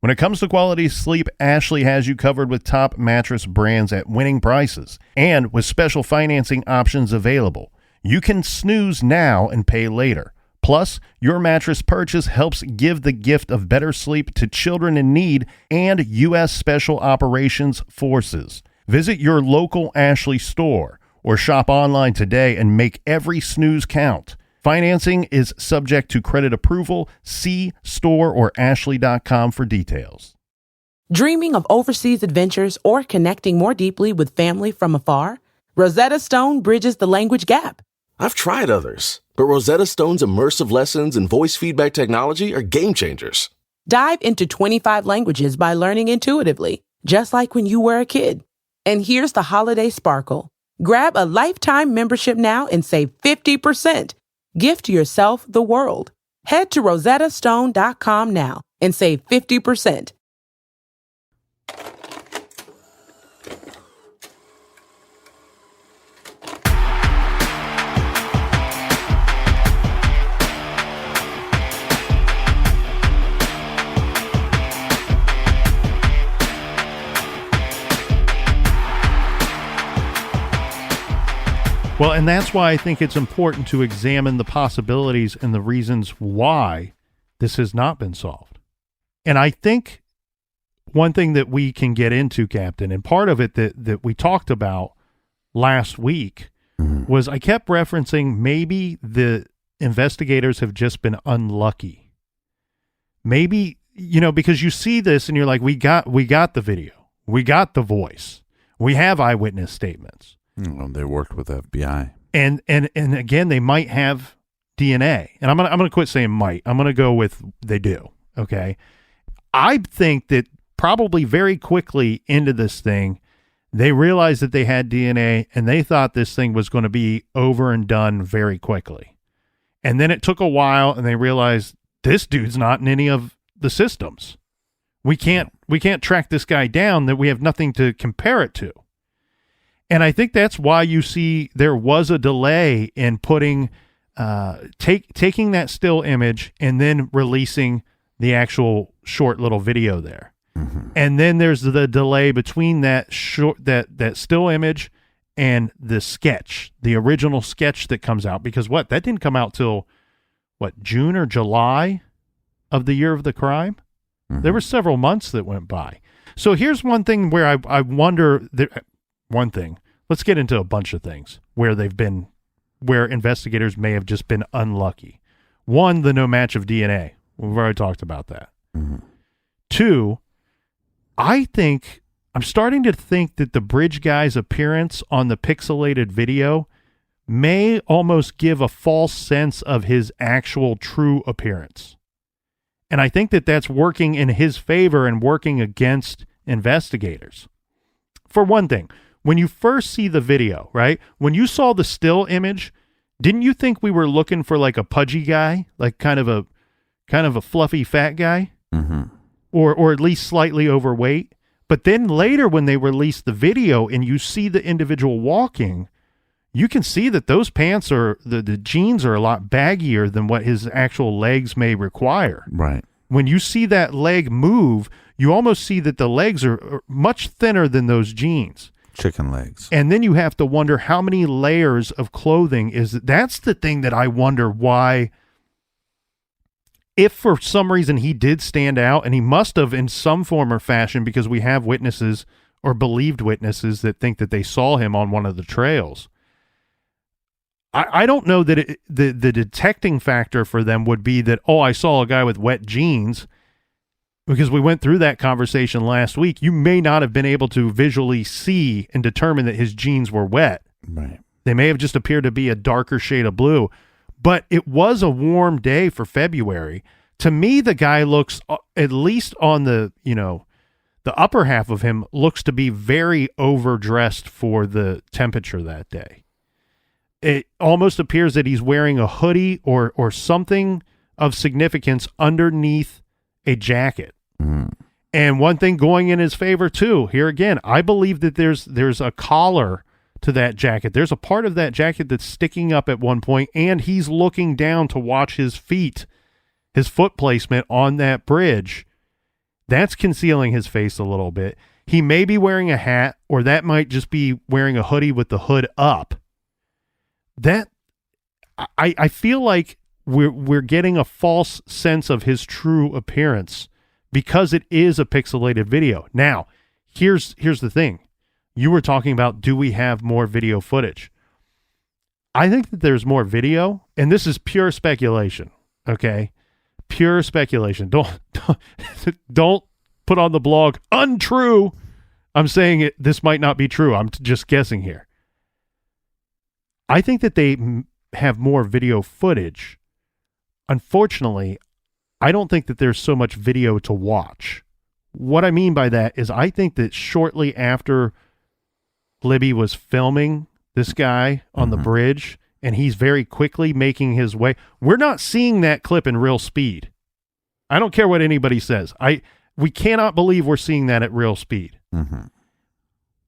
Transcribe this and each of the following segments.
When it comes to quality sleep, Ashley has you covered with top mattress brands at winning prices and with special financing options available. You can snooze now and pay later. Plus, your mattress purchase helps give the gift of better sleep to children in need and U.S. Special Operations Forces. Visit your local Ashley store or shop online today and make every snooze count. Financing is subject to credit approval. See store or ashley.com for details. Dreaming of overseas adventures or connecting more deeply with family from afar? Rosetta Stone bridges the language gap. I've tried others, but Rosetta Stone's immersive lessons and voice feedback technology are game changers. Dive into 25 languages by learning intuitively, just like when you were a kid. And here's the holiday sparkle. Grab a lifetime membership now and save 50%. Gift yourself the world. Head to rosettastone.com now and save 50%. Well, and that's why I think it's important to examine the possibilities and the reasons why this has not been solved. And I think one thing that we can get into, Captain, and part of it that we talked about last week was I kept referencing maybe the investigators have just been unlucky. Maybe, because you see this and you're like, we got the video. We got the voice. We have eyewitness statements. They worked with FBI, and again, they might have DNA. And I'm gonna quit saying might. I'm gonna go with they do. Okay, I think that probably very quickly into this thing, they realized that they had DNA, and they thought this thing was going to be over and done very quickly. And then it took a while, and they realized this dude's not in any of the systems. We can't track this guy down. That we have nothing to compare it to. And I think that's why you see there was a delay in putting, taking that still image and then releasing the actual short little video there. Mm-hmm. And then there's the delay between that that still image and the sketch, the original sketch that comes out, because that didn't come out till June or July of the year of the crime. Mm-hmm. There were several months that went by. So here's one thing where I wonder one thing. Let's get into a bunch of things where investigators may have just been unlucky. One, the no match of DNA. We've already talked about that. Mm-hmm. Two, I'm starting to think that the bridge guy's appearance on the pixelated video may almost give a false sense of his actual true appearance. And I think that that's working in his favor and working against investigators. For one thing, when you first see the video, right? When you saw the still image, didn't you think we were looking for like a pudgy guy, like kind of a fluffy fat guy, mm-hmm. or at least slightly overweight? But then later, when they released the video and you see the individual walking, you can see that those pants the jeans are a lot baggier than what his actual legs may require. Right. When you see that leg move, you almost see that the legs are much thinner than those jeans. Chicken legs. And then you have to wonder how many layers of clothing that's the thing that I wonder why, if for some reason he did stand out, and he must have in some form or fashion, because we have witnesses or believed witnesses that think that they saw him on one of the trails. I don't know that the detecting factor for them would be that, I saw a guy with wet jeans, because we went through that conversation last week. You may not have been able to visually see and determine that his jeans were wet. Right. They may have just appeared to be a darker shade of blue, but it was a warm day for February. To me, the guy looks, at least on the upper half of him, looks to be very overdressed for the temperature that day. It almost appears that he's wearing a hoodie or something of significance underneath a jacket. Mm. And one thing going in his favor too, here again, I believe that there's a collar to that jacket. There's a part of that jacket that's sticking up at one point, and he's looking down to watch his feet, his foot placement on that bridge. That's concealing his face a little bit. He may be wearing a hat, or that might just be wearing a hoodie with the hood up. That I feel like we're getting a false sense of his true appearance because it is a pixelated video. Now, here's the thing. You were talking about, do we have more video footage? I think that there's more video, and this is pure speculation, okay? Pure speculation. Don't put on the blog untrue. I'm saying this might not be true. I'm just guessing here. I think that they have more video footage. Unfortunately, I don't think that there's so much video to watch. What I mean by that is I think that shortly after Libby was filming this guy on the bridge, and he's very quickly making his way, we're not seeing that clip in real speed. I don't care what anybody says. We cannot believe we're seeing that at real speed. Mm-hmm.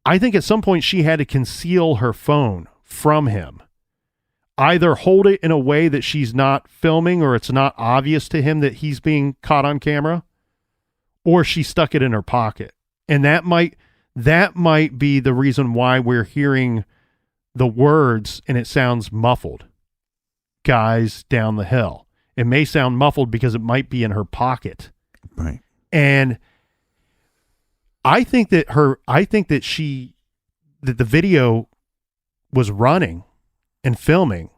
I think at some point she had to conceal her phone from him. Either hold it in a way that she's not filming or it's not obvious to him that he's being caught on camera, or she stuck it in her pocket. And that might be the reason why we're hearing the words and it sounds muffled. Guys down the hill. It may sound muffled because it might be in her pocket. Right. And I think that the video was running and filming.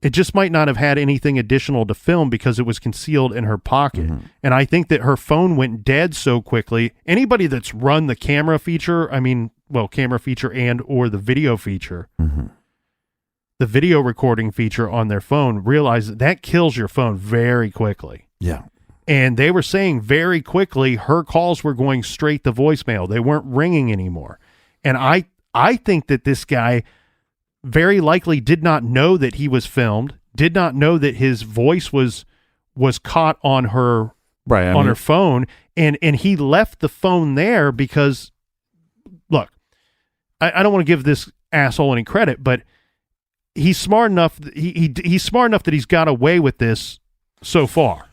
It just might not have had anything additional to film because it was concealed in her pocket. Mm-hmm. And I think that her phone went dead so quickly. Anybody that's run the camera feature, camera feature and or the video feature, the video recording feature on their phone, realize that kills your phone very quickly. Yeah. And they were saying very quickly her calls were going straight to voicemail. They weren't ringing anymore. And I think that this guy very likely did not know that he was filmed, did not know that his voice was caught on her her phone, and he left the phone there because, look, I don't want to give this asshole any credit, but he's smart enough. He's smart enough that he's got away with this so far.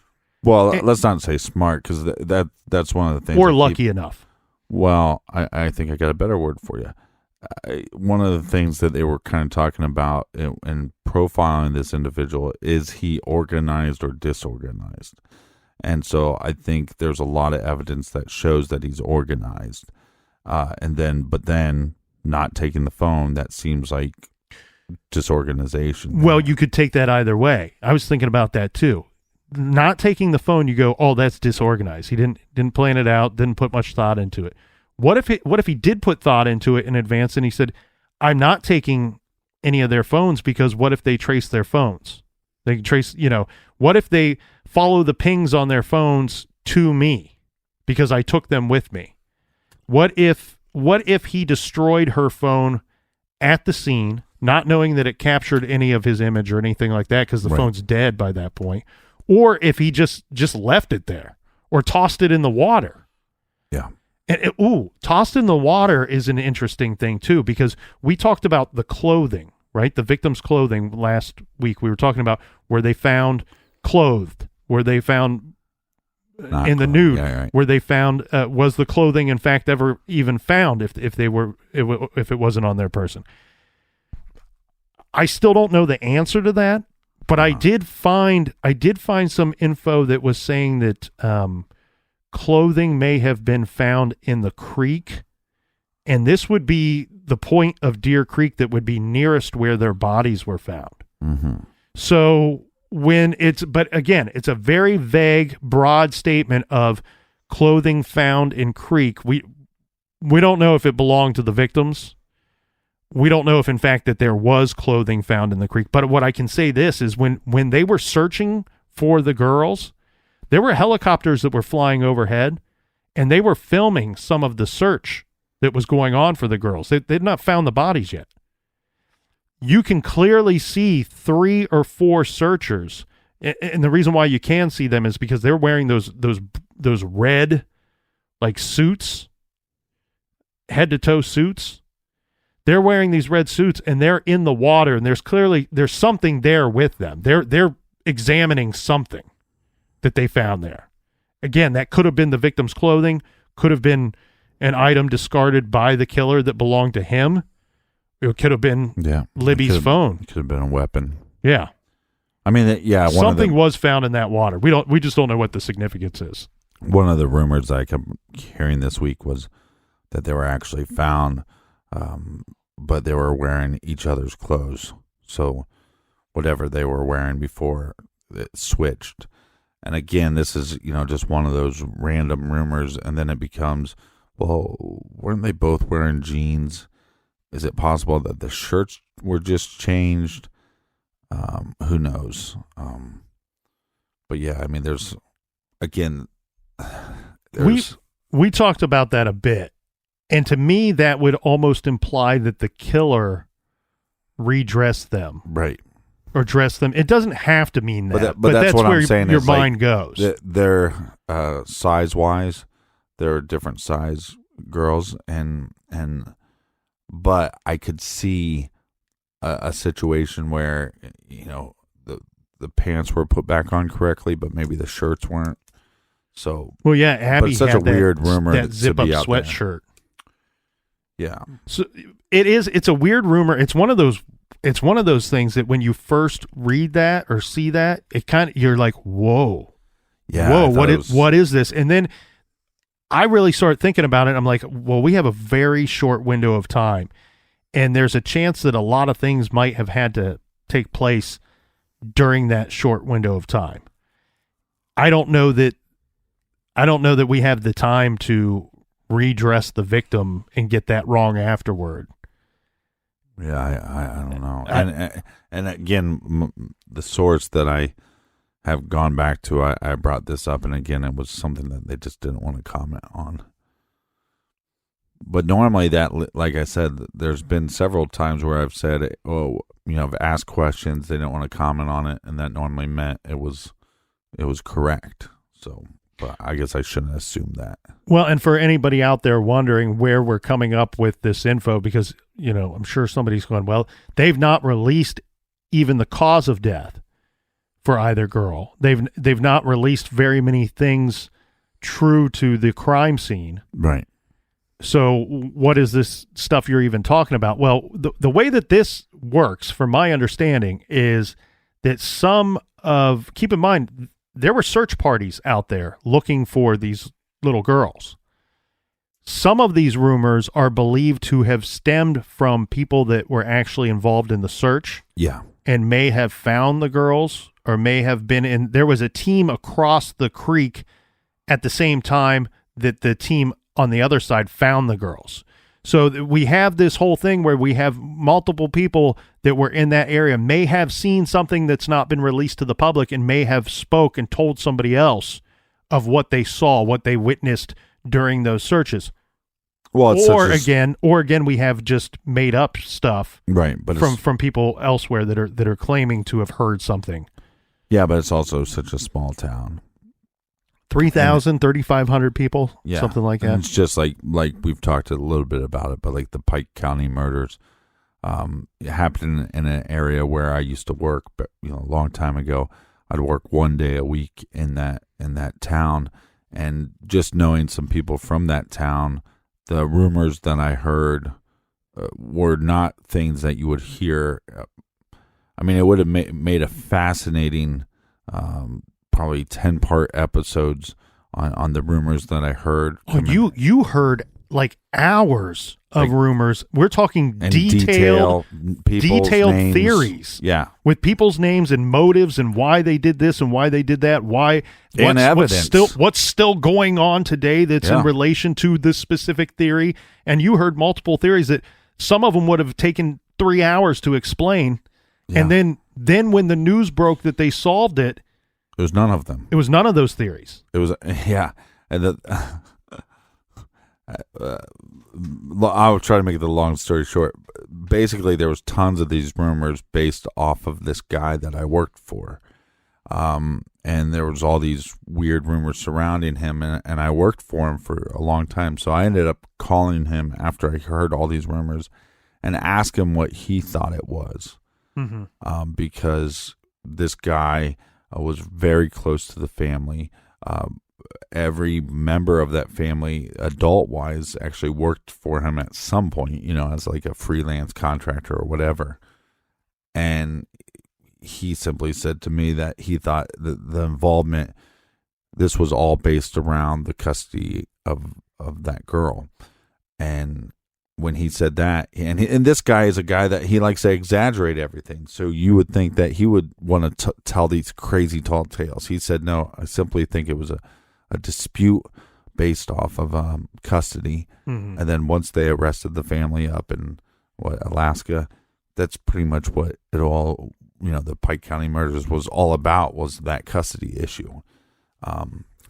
Well, let's not say smart, because that's one of the things. Or lucky enough. Well, I think I got a better word for you. One of the things that they were kind of talking about in profiling this individual is he organized or disorganized. And so I think there's a lot of evidence that shows that he's organized. But then not taking the phone, that seems like disorganization. Well, you could take that either way. I was thinking about that too. Not taking the phone, you go, oh, that's disorganized. He didn't plan it out, didn't put much thought into it. What if he did put thought into it in advance and he said, I'm not taking any of their phones because what if they trace their phones? They can trace, what if they follow the pings on their phones to me because I took them with me? What if he destroyed her phone at the scene, not knowing that it captured any of his image or anything like that because the phone's dead by that point? Or if he just left it there or tossed it in the water. Yeah. And tossed in the water is an interesting thing too, because we talked about the clothing, right? The victim's clothing last week. We were talking about where they found clothed, where they found in the nude, where they found was the clothing in fact ever even found if it wasn't on their person. I still don't know the answer to that, but I did find some info that was saying that clothing may have been found in the creek, and this would be the point of Deer Creek that would be nearest where their bodies were found. Mm-hmm. So but again, it's a very vague, broad statement of clothing found in creek. We don't know if it belonged to the victims. We don't know if, in fact, that there was clothing found in the creek. But what I can say this is when they were searching for the girls, there were helicopters that were flying overhead, and they were filming some of the search that was going on for the girls. They had not found the bodies yet. You can clearly see 3 or 4 searchers, and the reason why you can see them is because they're wearing those red, like, suits, head-to-toe suits. They're wearing these red suits, and they're in the water, and there's something there with them. They're examining something that they found there. Again, that could have been the victim's clothing, could have been an item discarded by the killer that belonged to him. It could have been Libby's phone. Could have been a weapon. Yeah. I mean, something was found in that water. We just don't know what the significance is. One of the rumors I kept hearing this week was that they were actually found, but they were wearing each other's clothes. So whatever they were wearing before it switched. And again, this is, just one of those random rumors. And then it becomes, well, weren't they both wearing jeans? Is it possible that the shirts were just changed? Who knows? But yeah, I mean, we talked about that a bit. And to me, that would almost imply that the killer redressed them. Right. Or dressed them. It doesn't have to mean that. But that's what where I'm saying. Your mind goes. They're size-wise, they're different size girls. But I could see a situation where, the pants were put back on correctly, but maybe the shirts weren't. So, well, yeah, Abby but it's such had a weird rumor that zip-up sweatshirt. Yeah. So it's a weird rumor. It's one of those things that when you first read that or see that, you're like, whoa. Yeah. Whoa, what is this? And then I really started thinking about it. I'm like, well, we have a very short window of time, and there's a chance that a lot of things might have had to take place during that short window of time. I don't know that we have the time to redress the victim and get that wrong afterward. Yeah, I don't know. And again, the source that I have gone back to, I brought this up, and again, it was something that they just didn't want to comment on. But normally like I said, there's been several times where I've said, I've asked questions, they didn't want to comment on it, and that normally meant it was correct. So, but I guess I shouldn't assume that. Well, and for anybody out there wondering where we're coming up with this info, because, I'm sure somebody's going, well, they've not released even the cause of death for either girl. They've not released very many things true to the crime scene. Right. So what is this stuff you're even talking about? Well, the way that this works, from my understanding, is that keep in mind, there were search parties out there looking for these little girls. Some of these rumors are believed to have stemmed from people that were actually involved in the search. Yeah. And may have found the girls, or may have been in. There was a team across the creek at the same time that the team on the other side found the girls. So we have this whole thing where we have multiple people that were in that area may have seen something that's not been released to the public, and may have spoke and told somebody else of what they saw, what they witnessed during those searches. Well, or again, we have just made up stuff, right? But from people elsewhere that are claiming to have heard something. Yeah, but it's also such a small town. 3,000, 3,500 people, something like that. And it's just like we've talked a little bit about it, but like the Pike County murders, it happened in an area where I used to work, but a long time ago. I'd work one day a week in that town, and just knowing some people from that town, the rumors that I heard were not things that you would hear. I mean, it would have made a fascinating. Probably 10-part episodes on the rumors that I heard. Oh, you heard like hours of rumors. We're talking detailed names. Theories. Yeah. With people's names and motives and why they did this and why they did that. Evidence. What's still going on today that's in relation to this specific theory. And you heard multiple theories that some of them would have taken 3 hours to explain. Yeah. And then when the news broke that they solved it, it was none of them. It was none of those theories. It was, yeah. And I'll try to make the long story short. Basically, there was tons of these rumors based off of this guy that I worked for. And there was all these weird rumors surrounding him, and I worked for him for a long time. So I ended up calling him after I heard all these rumors and asked him what he thought it was. Mm-hmm. Because this guy was very close to the family. every member of that family, adult-wise, actually worked for him at some point, as like a freelance contractor or whatever. And he simply said to me that he thought that the involvement, this was all based around the custody of that girl. And when he said that, and this guy is a guy that he likes to exaggerate everything. So you would think that he would want to tell these crazy tall tales. He said, no, I simply think it was a dispute based off of custody. Mm-hmm. And then once they arrested the family up in Alaska, that's pretty much what it all, the Pike County murders was all about, was that custody issue.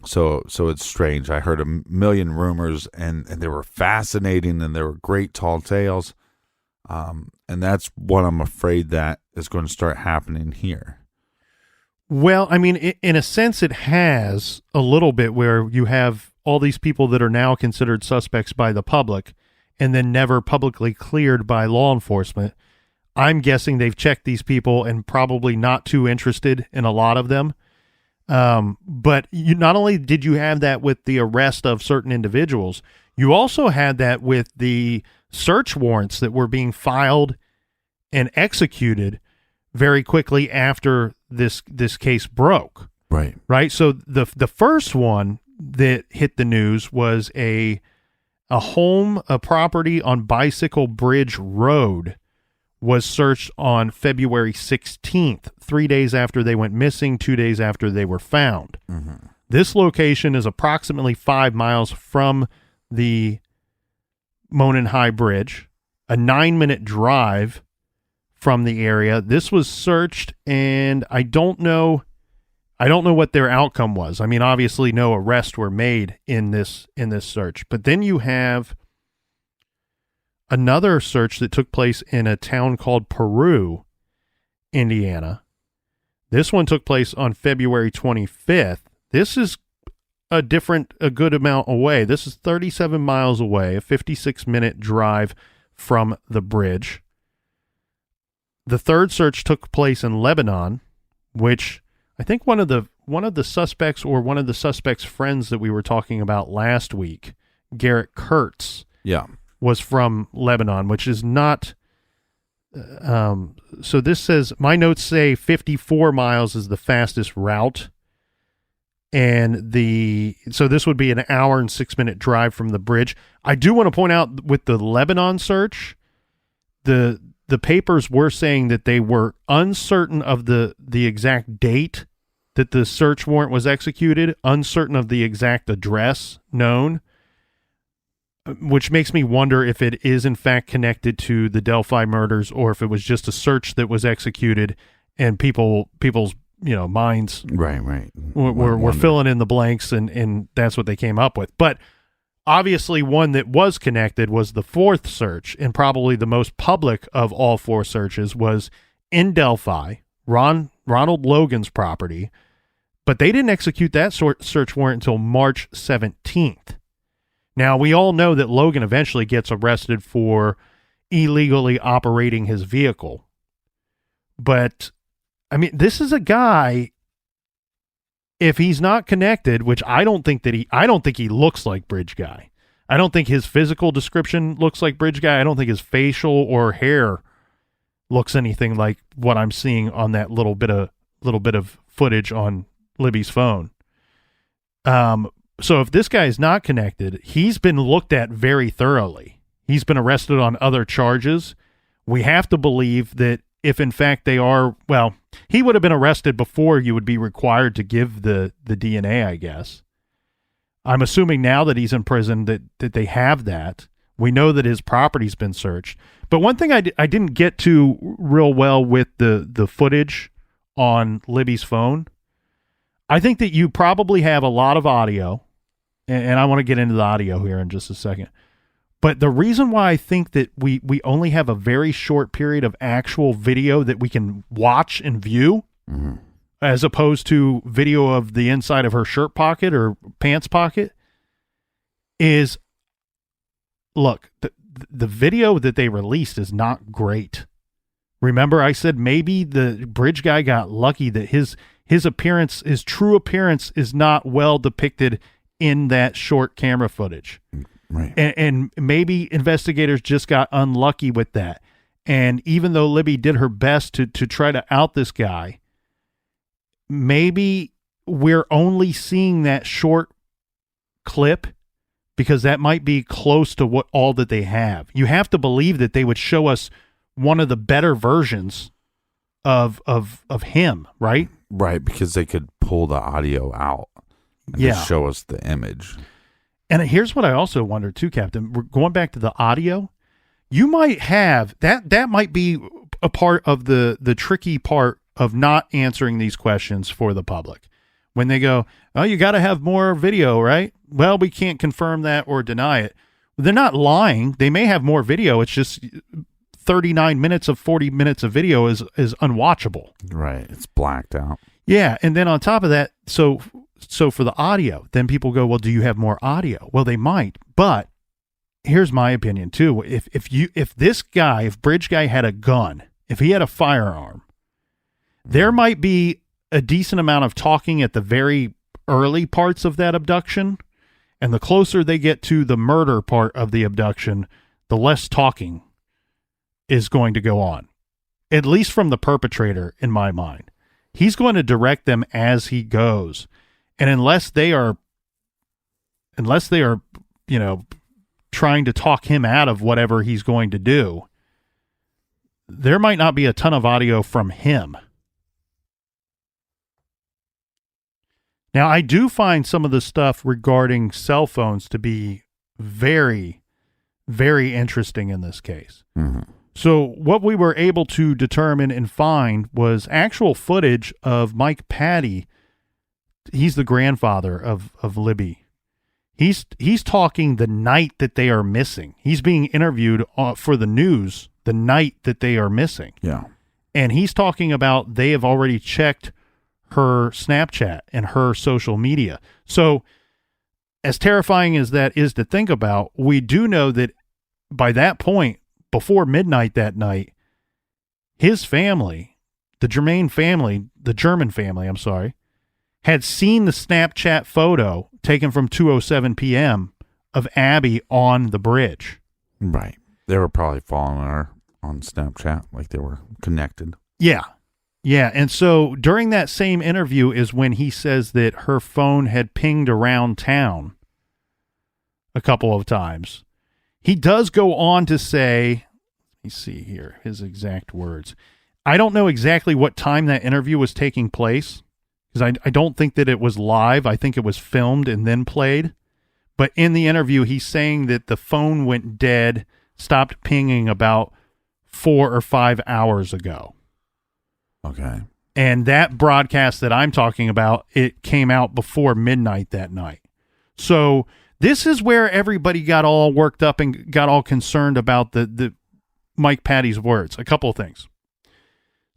So it's strange. I heard a million rumors, and they were fascinating, and they were great tall tales. And that's what I'm afraid that is going to start happening here. Well, I mean, in a sense, it has a little bit, where you have all these people that are now considered suspects by the public and then never publicly cleared by law enforcement. I'm guessing they've checked these people and probably not too interested in a lot of them. But you not only did you have that with the arrest of certain individuals, you also had that with the search warrants that were being filed and executed very quickly after this case broke. Right. Right. So the first one that hit the news was a property on Bicycle Bridge Road was searched on February 16th, 3 days after they went missing, 2 days after they were found. Mm-hmm. This location is approximately 5 miles from the Monon High Bridge, a 9-minute drive from the area. This was searched, and I don't know what their outcome was. I mean, obviously no arrests were made in this search. But then you have another search that took place in a town called Peru, Indiana. This one took place on February 25th. This is a good amount away. This is 37 miles away, a 56-minute drive from the bridge. The third search took place in Lebanon, which I think one of the suspects, or one of the suspects' friends that we were talking about last week, Garrett Kurtz, was from Lebanon, which is not. So this says, my notes say 54 miles is the fastest route, and so this would be an hour and 6-minute drive from the bridge. I do want to point out, with the Lebanon search, the papers were saying that they were uncertain of the exact date that the search warrant was executed, uncertain of the exact address known, which makes me wonder if it is in fact connected to the Delphi murders, or if it was just a search that was executed and people's minds were filling in the blanks, and that's what they came up with. But obviously one that was connected was the fourth search, and probably the most public of all four searches was in Delphi, Ronald Logan's property, but they didn't execute that search warrant until March 17th. Now, we all know that Logan eventually gets arrested for illegally operating his vehicle. But, I mean, this is a guy, if he's not connected, which I don't think he looks like Bridge Guy. I don't think his physical description looks like Bridge Guy. I don't think his facial or hair looks anything like what I'm seeing on that little bit of footage on Libby's phone. So if this guy is not connected, he's been looked at very thoroughly. He's been arrested on other charges. We have to believe that if in fact they are, well, he would have been arrested before you would be required to give the DNA, I guess. I'm assuming now that he's in prison that they have that. We know that his property's been searched. But one thing I didn't get to real well with the footage on Libby's phone, I think that you probably have a lot of audio, and I want to get into the audio here in just a second. But the reason why I think that we only have a very short period of actual video that we can watch and view, mm-hmm. as opposed to video of the inside of her shirt pocket or pants pocket, is, look, the video that they released is not great. Remember, I said maybe the Bridge Guy got lucky that his his true appearance is not well depicted in that short camera footage. Right. And maybe investigators just got unlucky with that. And even though Libby did her best to try to out this guy, maybe we're only seeing that short clip because that might be close to what all that they have. You have to believe that they would show us one of the better versions of him, right? Right, because they could pull the audio out and just show us the image. And here's what I also wonder too, Captain. We're going back to the audio. You might have that might be a part of the tricky part of not answering these questions for the public. When they go, oh, you got to have more video, right? Well, we can't confirm that or deny it. They're not lying. They may have more video. It's just 39 minutes of 40 minutes of video is unwatchable. Right. It's blacked out. Yeah. And then on top of that, so for the audio, then people go, well, do you have more audio? Well, they might, but here's my opinion too. If Bridge Guy had a gun, if he had a firearm, there might be a decent amount of talking at the very early parts of that abduction. And the closer they get to the murder part of the abduction, the less talking is going to go on, at least from the perpetrator in my mind. He's going to direct them as he goes. And unless they are, trying to talk him out of whatever he's going to do, there might not be a ton of audio from him. Now, I do find some of the stuff regarding cell phones to be very, very interesting in this case. Mm-hmm. So what we were able to determine and find was actual footage of Mike Patty. He's the grandfather of Libby. He's talking the night that they are missing. He's being interviewed for the news the night that they are missing. Yeah. And he's talking about they have already checked her Snapchat and her social media. So as terrifying as that is to think about, we do know that by that point, before midnight that night, his family, the German family, had seen the Snapchat photo taken from 2:07 p.m. of Abby on the bridge. Right. They were probably following her on Snapchat, like they were connected. Yeah. Yeah. And so during that same interview is when he says that her phone had pinged around town a couple of times. He does go on to say, let me see here, his exact words. I don't know exactly what time that interview was taking place, because I don't think that it was live. I think it was filmed and then played. But in the interview, he's saying that the phone went dead, stopped pinging about 4 or 5 hours ago. Okay. And that broadcast that I'm talking about, it came out before midnight that night. So this is where everybody got all worked up and got all concerned about the Mike Patty's words. A couple of things.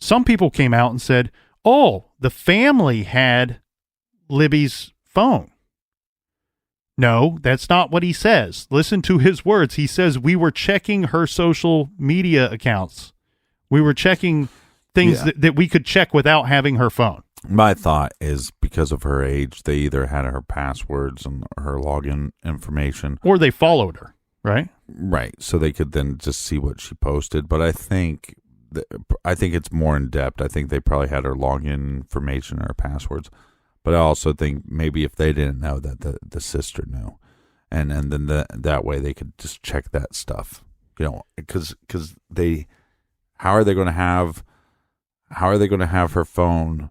Some people came out and said, oh, the family had Libby's phone. No, that's not what he says. Listen to his words. He says, we were checking her social media accounts. We were checking things that we could check without having her phone. My thought is because of her age, they either had her passwords and her login information. Or they followed her, right? Right. So they could then just see what she posted. But I think it's more in depth. I think they probably had her login information or her passwords. But I also think maybe if they didn't know that the sister knew, and then that way they could just check that stuff, because they, how are they going to have her phone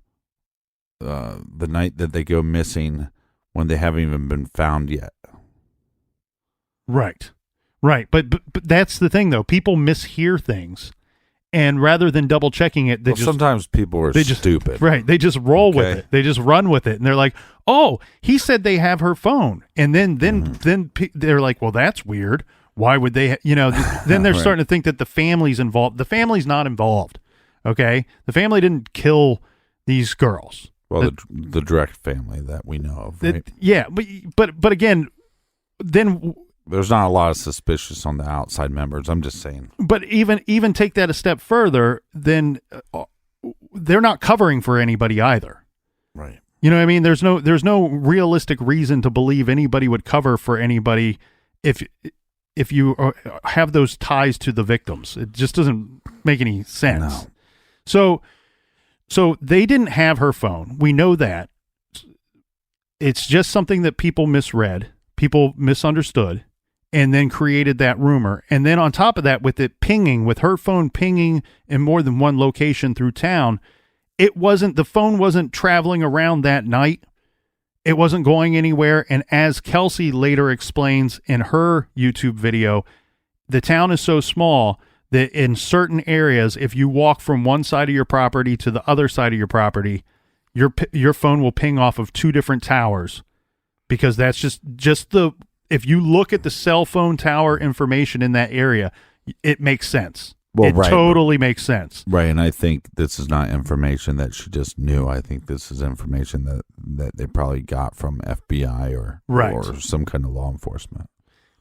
the night that they go missing when they haven't even been found yet? Right. But that's the thing though. People mishear things. And rather than double checking it, sometimes people are stupid. Right. They just roll with it. They just run with it. And they're like, oh, he said they have her phone. And then they're like, well, that's weird. Why would they, then they're starting to think that the family's involved. The family's not involved. Okay. The family didn't kill these girls. Well, the direct family that we know of. Right? Yeah. But again, then there's not a lot of suspicious on the outside members. I'm just saying. But even take that a step further, then they're not covering for anybody either. Right. You know what I mean? There's no realistic reason to believe anybody would cover for anybody if you have those ties to the victims. It just doesn't make any sense. No. So they didn't have her phone. We know that. It's just something that people misread, people misunderstood, and then created that rumor. And then on top of that, with it pinging, with her phone pinging in more than one location through town, the phone wasn't traveling around that night. It wasn't going anywhere. And as Kelsey later explains in her YouTube video, the town is so small that in certain areas, if you walk from one side of your property to the other side of your property, your phone will ping off of two different towers, because that's just if you look at the cell phone tower information in that area, it makes sense. Well, it totally makes sense. Right, and I think this is not information that she just knew. I think this is information that they probably got from FBI or some kind of law enforcement.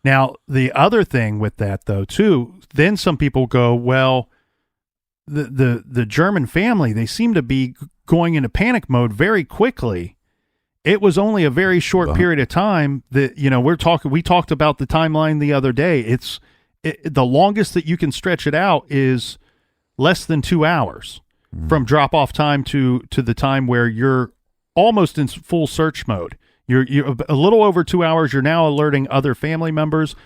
Now, the other thing with that, though, too, then some people go, well, the German family, they seem to be going into panic mode very quickly. It was only a very short period of time that, we talked about the timeline the other day. The longest that you can stretch it out is less than 2 hours from drop off time to the time where you're almost in full search mode. You're a little over 2 hours. You're now alerting other family members.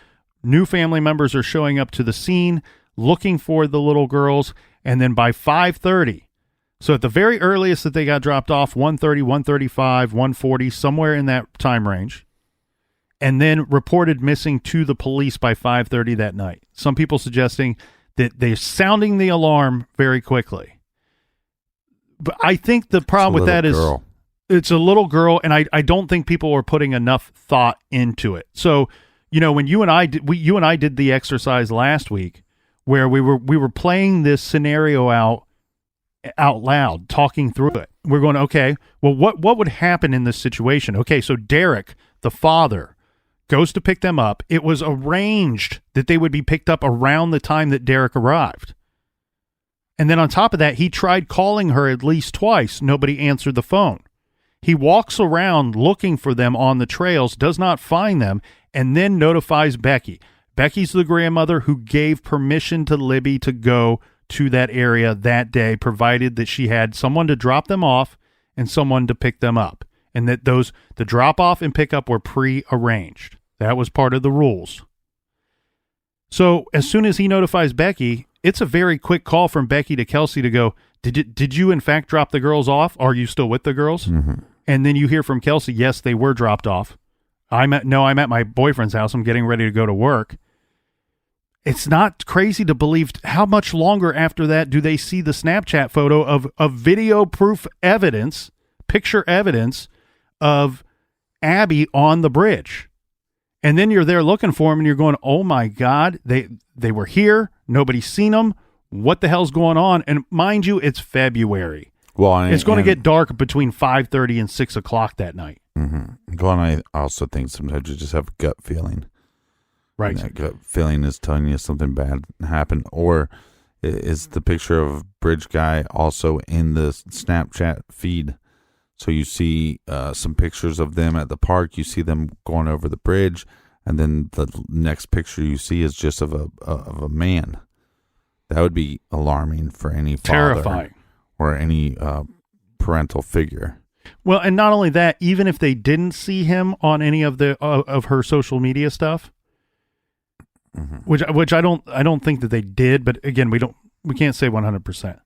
New family members are showing up to the scene looking for the little girls. And then by 5:30, so at the very earliest that they got dropped off, 1:30, 1:35, 1:40, somewhere in that time range, and then reported missing to the police by 5:30 that night. Some people suggesting that they're sounding the alarm very quickly. But I think the problem with that is it's a little girl, and I don't think people are putting enough thought into it. So, when you and I did the exercise last week, where we were playing this scenario out loud, talking through it. We're going, okay, well, what would happen in this situation? Okay, so Derek, the father, goes to pick them up. It was arranged that they would be picked up around the time that Derek arrived. And then on top of that, he tried calling her at least twice. Nobody answered the phone. He walks around looking for them on the trails, does not find them, and then notifies Becky. Becky's the grandmother who gave permission to Libby to go to that area that day, provided that she had someone to drop them off and someone to pick them up, and that the drop off and pickup were pre-arranged. That was part of the rules. So as soon as he notifies Becky, it's a very quick call from Becky to Kelsey to go, did you in fact drop the girls off? Are you still with the girls? Mm-hmm. And then you hear from Kelsey, yes, they were dropped off. I'm at my boyfriend's house. I'm getting ready to go to work. It's not crazy to believe how much longer after that do they see the Snapchat photo of video proof evidence, picture evidence of Abby on the bridge. And then you're there looking for them and you're going, oh my God, they were here. Nobody's seen them. What the hell's going on? And mind you, it's February. Well, it's going to get dark between 5:30 and 6 o'clock that night. Mm-hmm. Well, and I also think sometimes you just have a gut feeling. Right. And that gut feeling is telling you something bad happened. Or is the picture of Bridge Guy also in the Snapchat feed? So you see some pictures of them at the park. You see them going over the bridge. And then the next picture you see is just of a man. That would be alarming for any father. Terrifying. Or any parental figure. Well, and not only that, even if they didn't see him on any of the of her social media stuff, mm-hmm. which I don't think that they did, but again, we can't say 100%.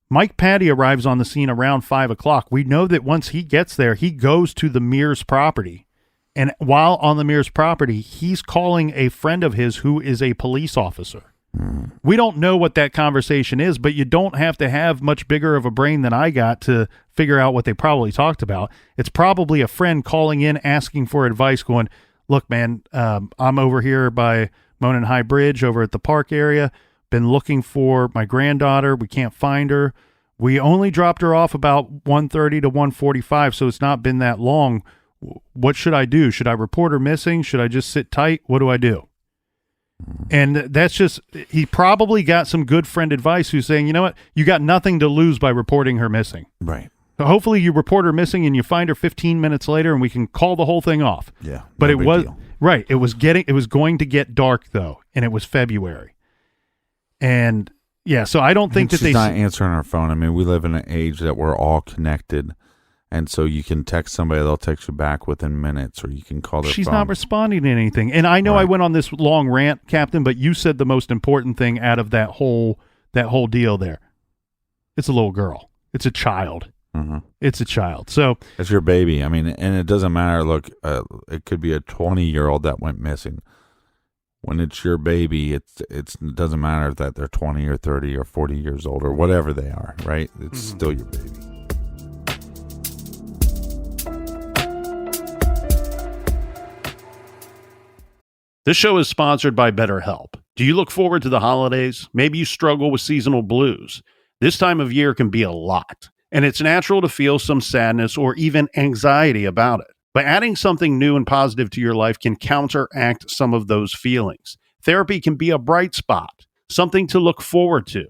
Mike Patty arrives on the scene around 5 o'clock. We know that once he gets there, he goes to the Mears property, and while on the Mears property, he's calling a friend of his who is a police officer. We don't know what that conversation is, but you don't have to have much bigger of a brain than I got to figure out what they probably talked about. It's probably a friend calling in, asking for advice, going, look, man, I'm over here by Monon High Bridge over at the park area. Been looking for my granddaughter. We can't find her. We only dropped her off about 1:30 to 1:45, so it's not been that long. What should I do? Should I report her missing? Should I just sit tight? What do I do? And that's just, he probably got some good friend advice who's saying, you know what, you got nothing to lose by reporting her missing. Right. So hopefully you report her missing and you find her 15 minutes later and we can call the whole thing off. Yeah. But no it big was deal. right. It was going to get dark though, and it was February. And yeah, so I don't think that she's not answering her phone. I mean, we live in an age that we're all connected. And so you can text somebody, they'll text you back within minutes, or you can call their phone. She's not responding to anything. And I know I went on this long rant, Captain, but you said the most important thing out of that whole deal there. It's a little girl. It's a child. Mm-hmm. It's a child. So it's your baby. I mean, and it doesn't matter. Look, it could be a 20-year-old that went missing. When it's your baby, it doesn't matter that they're 20 or 30 or 40 years old or whatever they are, right? It's still your baby. this show is sponsored by BetterHelp. Do you look forward to the holidays? Maybe you struggle with seasonal blues. This time of year can be a lot, and it's natural to feel some sadness or even anxiety about it. But adding something new and positive to your life can counteract some of those feelings. Therapy can be a bright spot, something to look forward to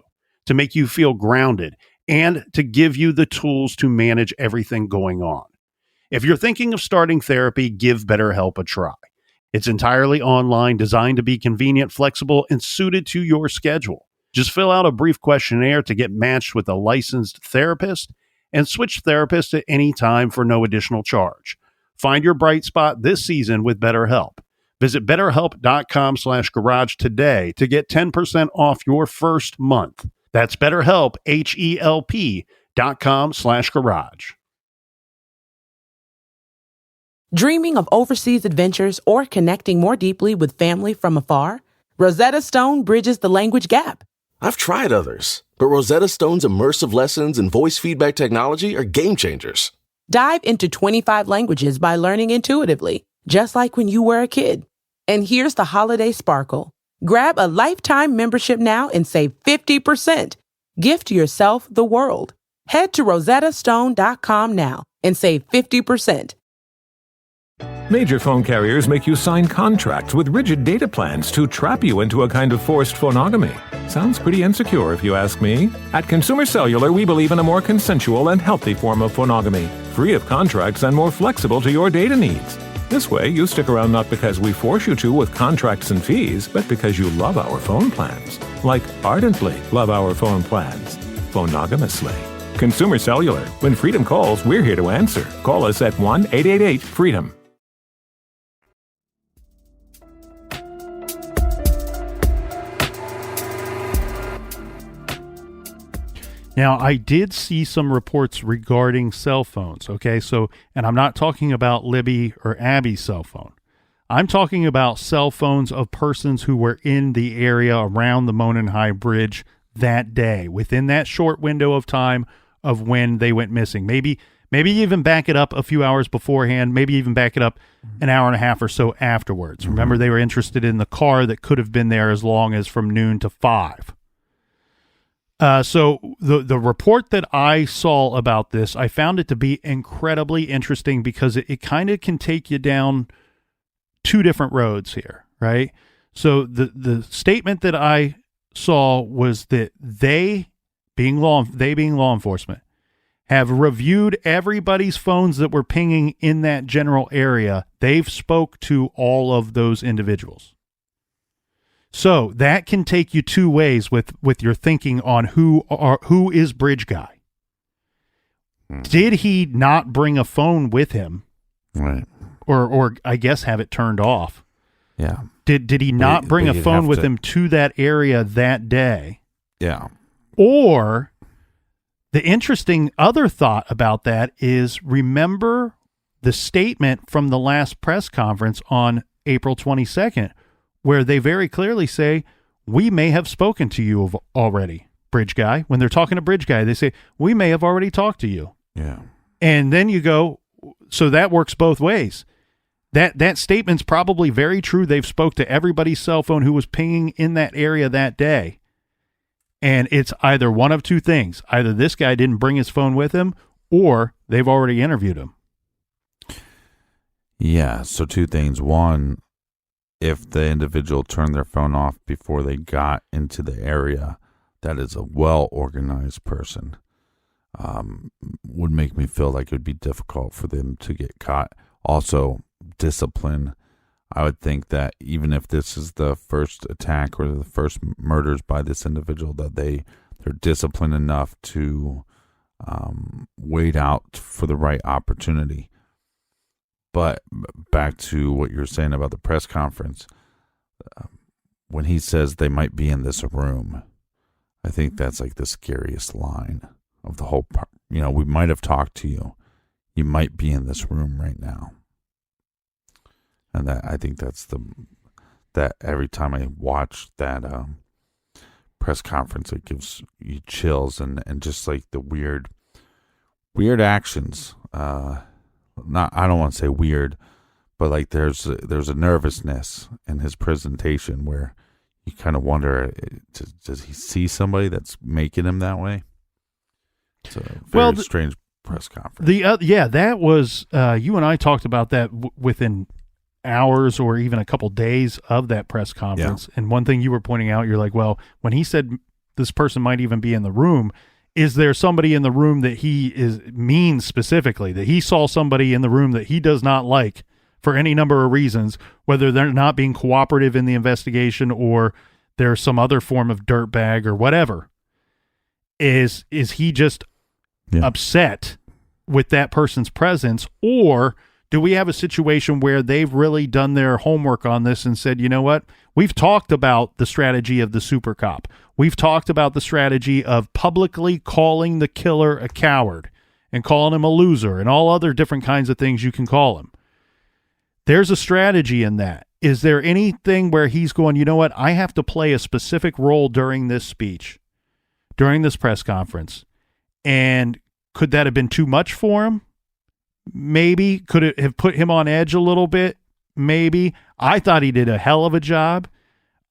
make you feel grounded, and to give you the tools to manage everything going on. If you're thinking of starting therapy, give BetterHelp a try. It's entirely online, designed to be convenient, flexible, and suited to your schedule. Just fill out a brief questionnaire to get matched with a licensed therapist and switch therapists at any time for no additional charge. Find your bright spot this season with BetterHelp. Visit BetterHelp.com/garage today to get 10% off your first month. That's BetterHelp, HELP.com/garage. Dreaming of overseas adventures or connecting more deeply with family from afar? Rosetta Stone bridges the language gap. I've tried others, but Rosetta Stone's immersive lessons and voice feedback technology are game changers. Dive into 25 languages by learning intuitively, just like when you were a kid. And here's the holiday sparkle. Grab a lifetime membership now and save 50%. Gift yourself the world. Head to rosettastone.com now and save 50%. Major phone carriers make you sign contracts with rigid data plans to trap you into a kind of forced phonogamy. Sounds pretty insecure if you ask me. At Consumer Cellular, we believe in a more consensual and healthy form of phonogamy, free of contracts and more flexible to your data needs. This way, you stick around not because we force you to with contracts and fees, but because you love our phone plans. Like ardently love our phone plans. Phonogamously. Consumer Cellular. When freedom calls, we're here to answer. Call us at 1-888-FREEDOM. Now, I did see some reports regarding cell phones, okay? So, and I'm not talking about Libby or Abby's cell phone. I'm talking about cell phones of persons who were in the area around the Monon High Bridge that day, within that short window of time of when they went missing. Maybe even back it up a few hours beforehand, maybe even back it up an hour and a half or so afterwards. Remember, they were interested in the car that could have been there as long as from noon to 5. So the report that I saw about this, I found it to be incredibly interesting because it kind of can take you down two different roads here, right? So the statement that I saw was that they being law enforcement, have reviewed everybody's phones that were pinging in that general area. They've spoke to all of those individuals. So that can take you two ways with your thinking on who is Bridge Guy. Did he not bring a phone with him? Right. Or I guess have it turned off. Yeah. Did he not bring a phone with him to that area that day? Yeah. Or the interesting other thought about that is, remember the statement from the last press conference on April 22nd, where they very clearly say, we may have spoken to you already, Bridge Guy. When they're talking to Bridge Guy, they say, we may have already talked to you. Yeah. And then you go, so that works both ways. That statement's probably very true. They've spoke to everybody's cell phone who was pinging in that area that day. And it's either one of two things. Either this guy didn't bring his phone with him, or they've already interviewed him. Yeah, so two things. One, if the individual turned their phone off before they got into the area, that is a well-organized person. would make me feel like it would be difficult for them to get caught. Also, discipline. I would think that even if this is the first attack or the first murders by this individual, that they're disciplined enough to wait out for the right opportunity. But back to what you're saying about the press conference, when he says they might be in this room, I think that's like the scariest line of the whole part. We might have talked to you. You might be in this room right now. And that, I think that every time I watch that press conference, it gives you chills and just like the weird actions. I don't want to say weird, but like there's a nervousness in his presentation where you kind of wonder, does he see somebody that's making him that way? It's a very strange press conference. That was you and I talked about that within hours or even a couple days of that press conference. Yeah. And one thing you were pointing out, you're like, well, when he said this person might even be in the room, is there somebody in the room that means specifically, that he saw somebody in the room that he does not like for any number of reasons, whether they're not being cooperative in the investigation or there's some other form of dirtbag or whatever? Is he just upset with that person's presence, or do we have a situation where they've really done their homework on this and said, you know what, we've talked about the strategy of the super cop. We've talked about the strategy of publicly calling the killer a coward and calling him a loser and all other different kinds of things you can call him. There's a strategy in that. Is there anything where he's going, you know what, I have to play a specific role during this speech, during this press conference, and could that have been too much for him? Maybe. Could it have put him on edge a little bit? Maybe. I thought he did a hell of a job.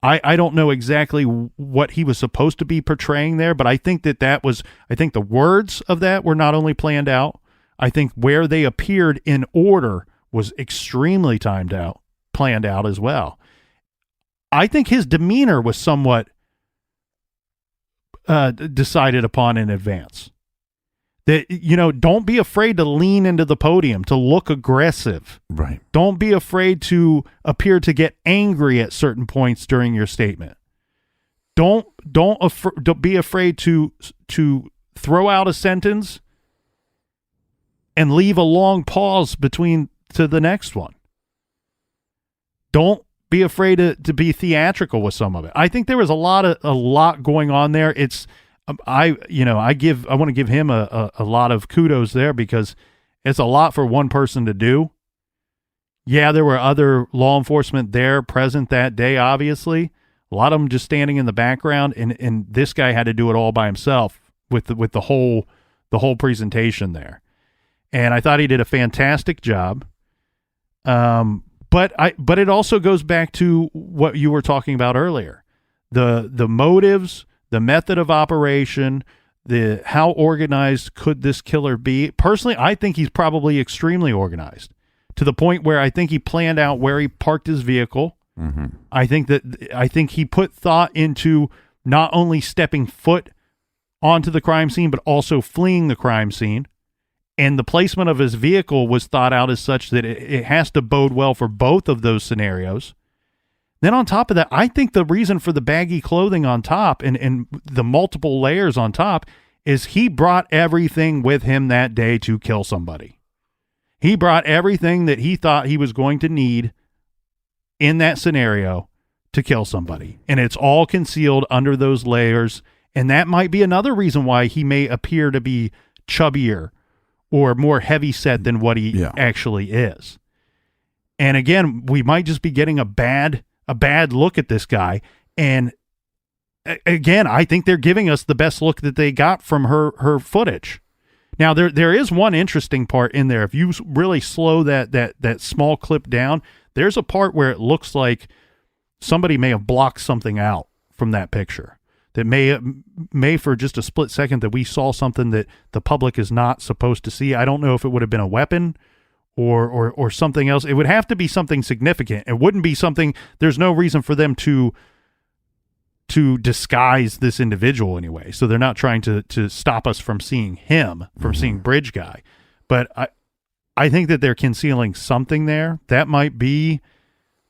I don't know exactly what he was supposed to be portraying there, but I think I think the words of that were not only planned out, I think where they appeared in order was extremely planned out as well. I think his demeanor was somewhat decided upon in advance. That, don't be afraid to lean into the podium, to look aggressive. Right. Don't be afraid to appear to get angry at certain points during your statement. Don't be afraid to throw out a sentence and leave a long pause between to the next one. Don't be afraid to be theatrical with some of it. I think there was a lot going on there. It's I want to give him a lot of kudos there, because it's a lot for one person to do. Yeah, there were other law enforcement there present that day, obviously. A lot of them just standing in the background, and this guy had to do it all by himself with the whole presentation there. And I thought he did a fantastic job. But it also goes back to what you were talking about earlier. The motives, the method of operation, how organized could this killer be? Personally, I think he's probably extremely organized, to the point where I think he planned out where he parked his vehicle. Mm-hmm. I think he put thought into not only stepping foot onto the crime scene, but also fleeing the crime scene. And the placement of his vehicle was thought out as such that it has to bode well for both of those scenarios. Then on top of that, I think the reason for the baggy clothing on top and the multiple layers on top is he brought everything with him that day to kill somebody. He brought everything that he thought he was going to need in that scenario to kill somebody. And it's all concealed under those layers. And that might be another reason why he may appear to be chubbier or more heavy set than what he actually is. And again, we might just be getting a bad look at this guy. And again, I think they're giving us the best look that they got from her footage. Now, there is one interesting part in there. If you really slow that small clip down, there's a part where it looks like somebody may have blocked something out from that picture. That may for just a split second that we saw something that the public is not supposed to see. I don't know if it would have been a weapon or something else. It would have to be something significant. It wouldn't be something, there's no reason for them to to disguise this individual anyway. So they're not trying to stop us from seeing him, from seeing Bridge Guy. But I think that they're concealing something there. That might be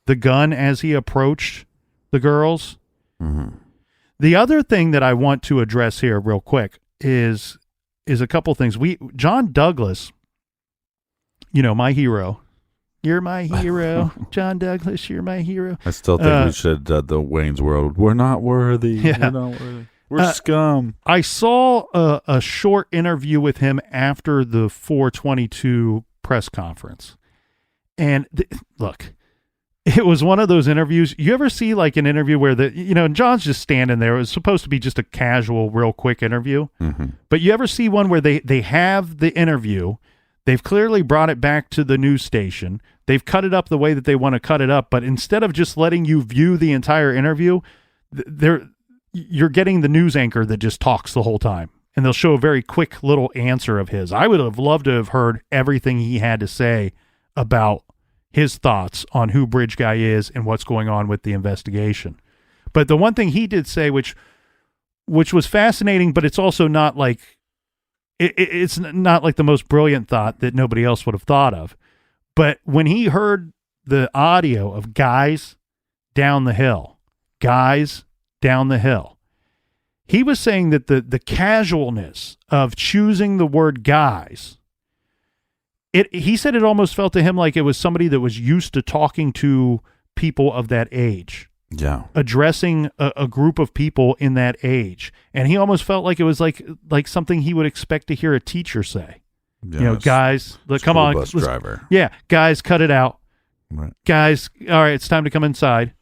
the gun as he approached the girls. Mm-hmm. The other thing that I want to address here real quick is a couple things. John Douglas, my hero. You're my hero. John Douglas, you're my hero. I still think we should have done the Wayne's World. We're not worthy. Yeah. We're not worthy. We're scum. I saw a short interview with him after the 422 press conference. And look, it was one of those interviews. You ever see like an interview where John's just standing there. It was supposed to be just a casual, real quick interview. Mm-hmm. But you ever see one where they have the interview, they've clearly brought it back to the news station, they've cut it up the way that they want to cut it up, but instead of just letting you view the entire interview, you're getting the news anchor that just talks the whole time. And they'll show a very quick little answer of his. I would have loved to have heard everything he had to say about his thoughts on who Bridge Guy is and what's going on with the investigation. But the one thing he did say, which was fascinating, but it's also not like, it's not like the most brilliant thought that nobody else would have thought of. But when he heard the audio of guys down the hill, he was saying that the casualness of choosing the word guys, he said it almost felt to him like it was somebody that was used to talking to people of that age. Yeah. Addressing a group of people in that age. And he almost felt like it was like something he would expect to hear a teacher say. Yes. Guys, come on. Bus driver. Yeah, guys, cut it out. Right. Guys, all right, it's time to come inside.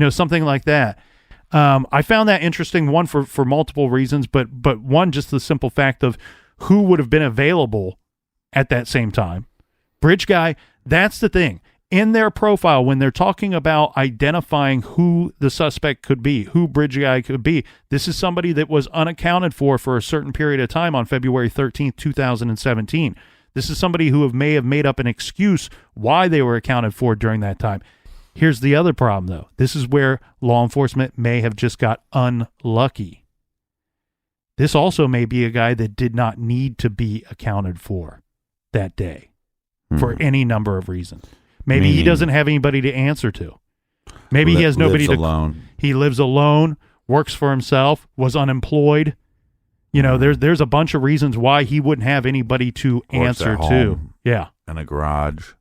Something like that. I found that interesting, one, for multiple reasons, but one, just the simple fact of who would have been available at that same time. Bridge Guy, that's the thing. In their profile, when they're talking about identifying who the suspect could be, who Bridge Guy could be, this is somebody that was unaccounted for a certain period of time on February 13th, 2017. This is somebody who may have made up an excuse why they were accounted for during that time. Here's the other problem, though. This is where law enforcement may have just got unlucky. This also may be a guy that did not need to be accounted for that day for any number of reasons. Maybe he doesn't have anybody to answer to. Maybe he has nobody lives alone. He lives alone, works for himself, was unemployed. There's a bunch of reasons why he wouldn't have anybody to answer to. Yeah. In a garage.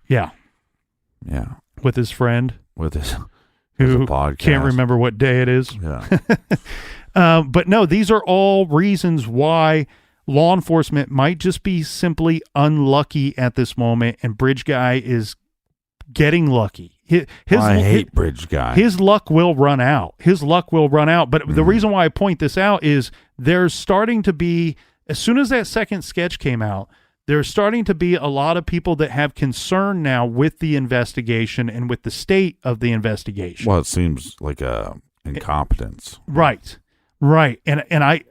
Yeah. Yeah. With his friend. With his who podcast. Can't remember what day it is. Yeah. But no, these are all reasons why law enforcement might just be simply unlucky at this moment, and Bridge Guy is getting lucky. I hate Bridge Guy. His luck will run out. But the reason why I point this out is there's starting to be, as soon as that second sketch came out, there's starting to be a lot of people that have concern now with the investigation and with the state of the investigation. Well, it seems like a incompetence. Right. And I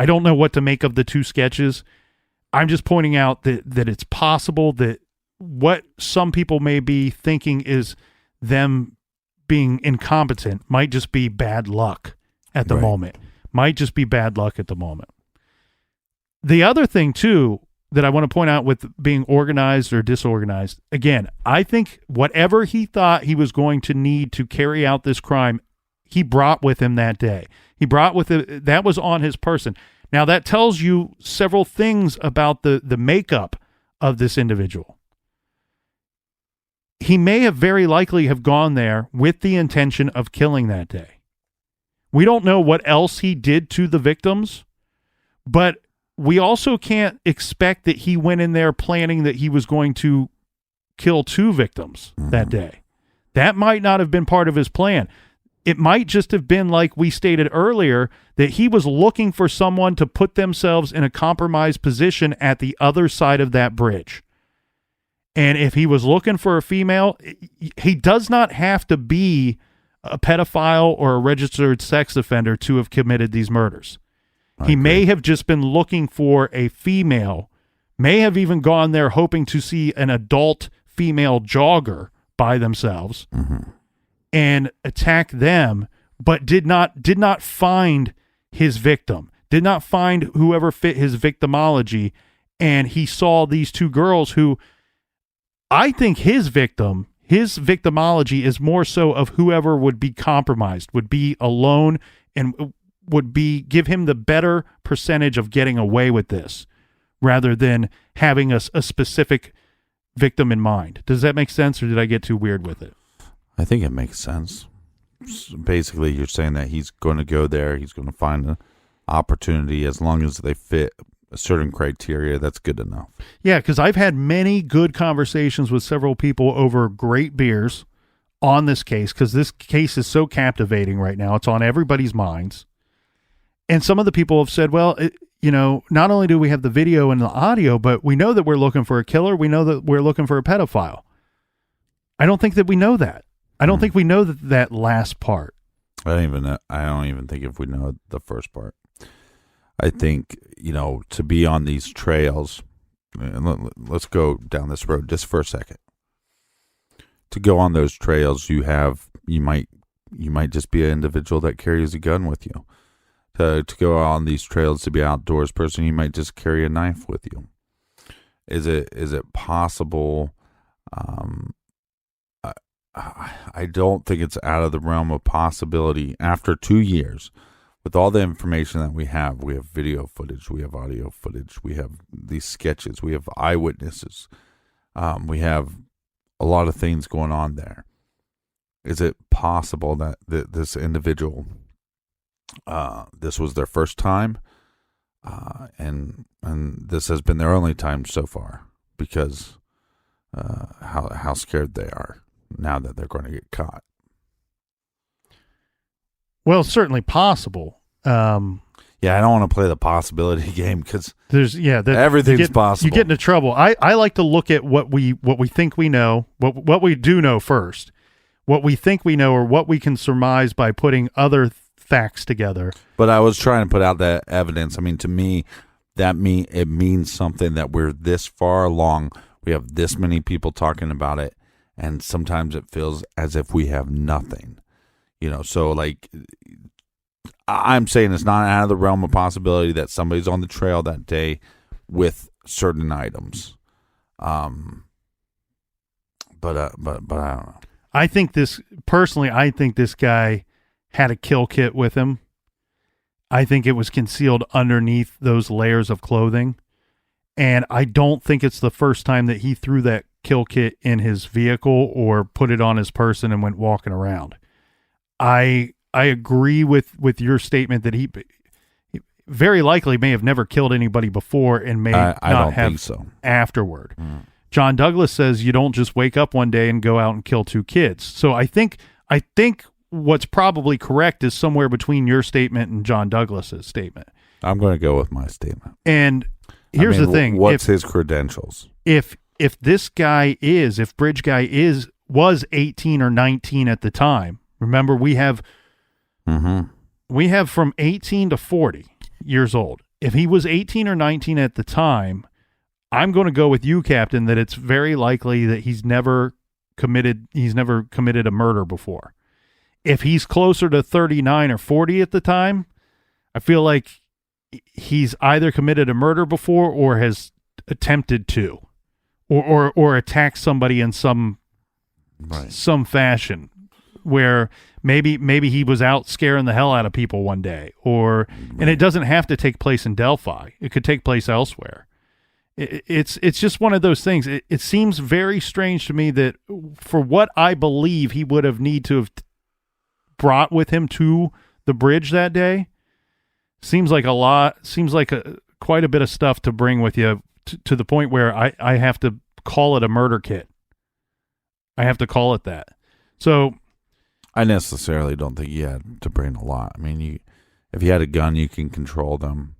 don't know what to make of the two sketches. I'm just pointing out that it's possible that what some people may be thinking is them being incompetent might just be bad luck at the moment. The other thing, too, that I want to point out with being organized or disorganized, again, I think whatever he thought he was going to need to carry out this crime, he brought with him that day. That was on his person. Now, that tells you several things about the makeup of this individual. He may have very likely have gone there with the intention of killing that day. We don't know what else he did to the victims, but we also can't expect that he went in there planning that he was going to kill two victims that day. That might not have been part of his plan. It might just have been, like we stated earlier, that he was looking for someone to put themselves in a compromised position at the other side of that bridge. And if he was looking for a female, he does not have to be a pedophile or a registered sex offender to have committed these murders. He may have just been looking for a female, may have even gone there hoping to see an adult female jogger by themselves and attack them but did not find his victim, did not find whoever fit his victimology, and he saw these two girls who, I think his victimology is more so of whoever would be compromised, would be alone, and would give him the better percentage of getting away with this, rather than having a specific victim in mind. Does that make sense, or did I get too weird with it? I think it makes sense. Basically, you're saying that he's going to go there, he's going to find an opportunity. As long as they fit a certain criteria, that's good enough. Yeah, because I've had many good conversations with several people over great beers on this case, because this case is so captivating right now. It's on everybody's minds. And some of the people have said, well, not only do we have the video and the audio, but we know that we're looking for a killer. We know that we're looking for a pedophile. I don't think that we know that. I don't think we know that last part. I don't even think if we know the first part. I think, to be on these trails, and let's go down this road just for a second. To go on those trails, you might just be an individual that carries a gun with you. To go on these trails, to be an outdoors person, you might just carry a knife with you. Is it possible? I don't think it's out of the realm of possibility. After 2 years, with all the information that we have video footage, we have audio footage, we have these sketches, we have eyewitnesses, we have a lot of things going on there. Is it possible that this individual, this was their first time, and this has been their only time so far, because how scared they are now that they're going to get caught? Well, certainly possible. Yeah, I don't want to play the possibility game, because everything's possible. You get into trouble. I like to look at what we think we know, what we do know first, what we think we know, or what we can surmise by putting other facts together. But I was trying to put out that evidence. I mean, to me, it means something that we're this far along. We have this many people talking about it, and sometimes it feels as if we have nothing. So like, I'm saying it's not out of the realm of possibility that somebody's on the trail that day with certain items. But I don't know. I think this guy had a kill kit with him. I think it was concealed underneath those layers of clothing. And I don't think it's the first time that he threw that kill kit in his vehicle or put it on his person and went walking around. I agree with your statement that he very likely may have never killed anybody before and may I not don't have think so. Afterward. John Douglas says you don't just wake up one day and go out and kill two kids. So I think what's probably correct is somewhere between your statement and John Douglas's statement. I'm going to go with my statement. And here's the thing. What's his credentials? If this guy if Bridge Guy was 18 or 19 at the time, remember we have from 18 to 40 years old. If he was 18 or 19 at the time, I'm going to go with you, Captain, that it's very likely that he's never committed a murder before. If he's closer to 39 or 40 at the time, I feel like he's either committed a murder before or has attempted to, or attacked somebody in some fashion, where maybe he was out scaring the hell out of people one day, and it doesn't have to take place in Delphi. It could take place elsewhere. It's just one of those things. It seems very strange to me that for what I believe he would have need to have brought with him to the bridge that day, seems like quite a bit of stuff to bring with you to the point where I have to call it a murder kit. I have to call it that. So I necessarily don't think you had to bring a lot. I mean, if you had a gun, you can control them.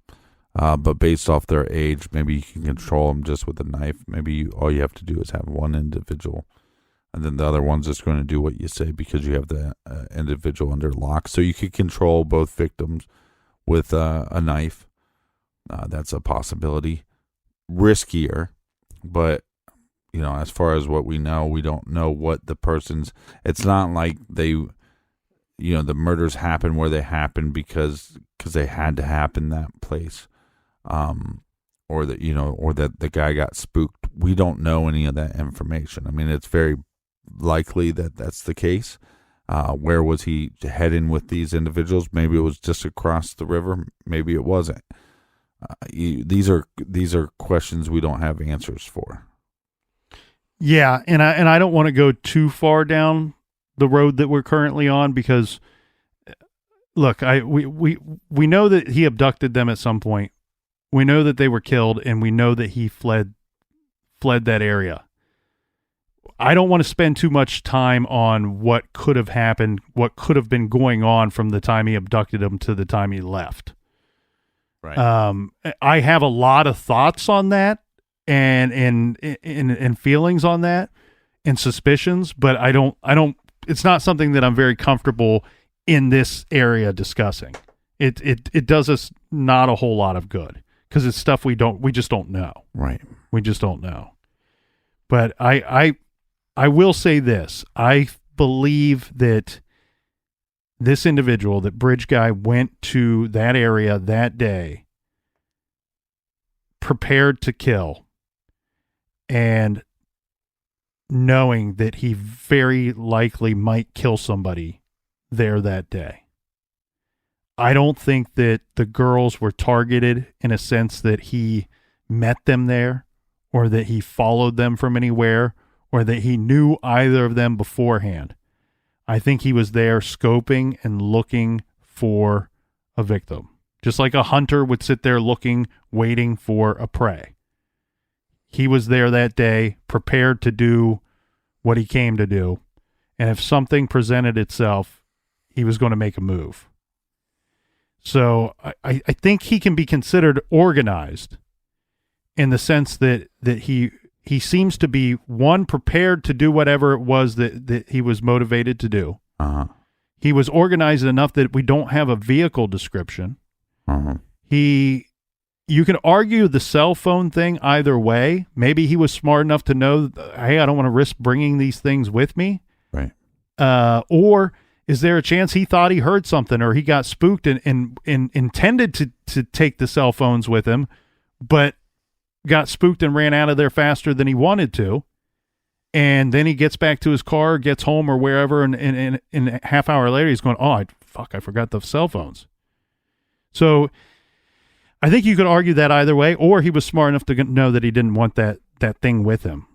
But based off their age, maybe you can control them just with a knife. Maybe all you have to do is have one individual, and then the other one's just going to do what you say because you have the individual under lock. So you could control both victims with a knife. That's a possibility. Riskier, but as far as what we know, we don't know what the person's. It's not like they the murders happened where they happened because they had to happen that place, or that the guy got spooked. We don't know any of that information. I mean, it's very likely that that's the case. Where was he heading with these individuals? Maybe it was just across the river. Maybe it wasn't. These are questions we don't have answers for. Yeah, and I don't want to go too far down the road that we're currently on, because look, we know that he abducted them at some point. We know that they were killed, and we know that he fled that area. I don't want to spend too much time on what could have happened, what could have been going on from the time he abducted them to the time he left. Right. I have a lot of thoughts on that and feelings on that and suspicions, but I don't, it's not something that I'm very comfortable in this area discussing. It does us not a whole lot of good, because it's stuff we just don't know. Right. We just don't know. But I will say this. I believe that this individual, that Bridge guy, went to that area that day prepared to kill, and knowing that he very likely might kill somebody there that day. I don't think that the girls were targeted in a sense that he met them there, or that he followed them from anywhere, or that he knew either of them beforehand. I think he was there scoping and looking for a victim, just like a hunter would sit there looking, waiting for a prey. He was there that day, prepared to do what he came to do, and if something presented itself, he was going to make a move. So I think he can be considered organized in the sense that he seems to be, one, prepared to do whatever it was that he was motivated to do. Uh-huh. He was organized enough that we don't have a vehicle description. Uh-huh. You can argue the cell phone thing either way. Maybe he was smart enough to know, hey, I don't want to risk bringing these things with me. Right. Or is there a chance he thought he heard something, or he got spooked and intended to take the cell phones with him, but got spooked and ran out of there faster than he wanted to, and then he gets back to his car, gets home or wherever, and a half hour later he's going, I forgot the cell phones. So I think you could argue that either way, or he was smart enough to know that he didn't want that thing with him.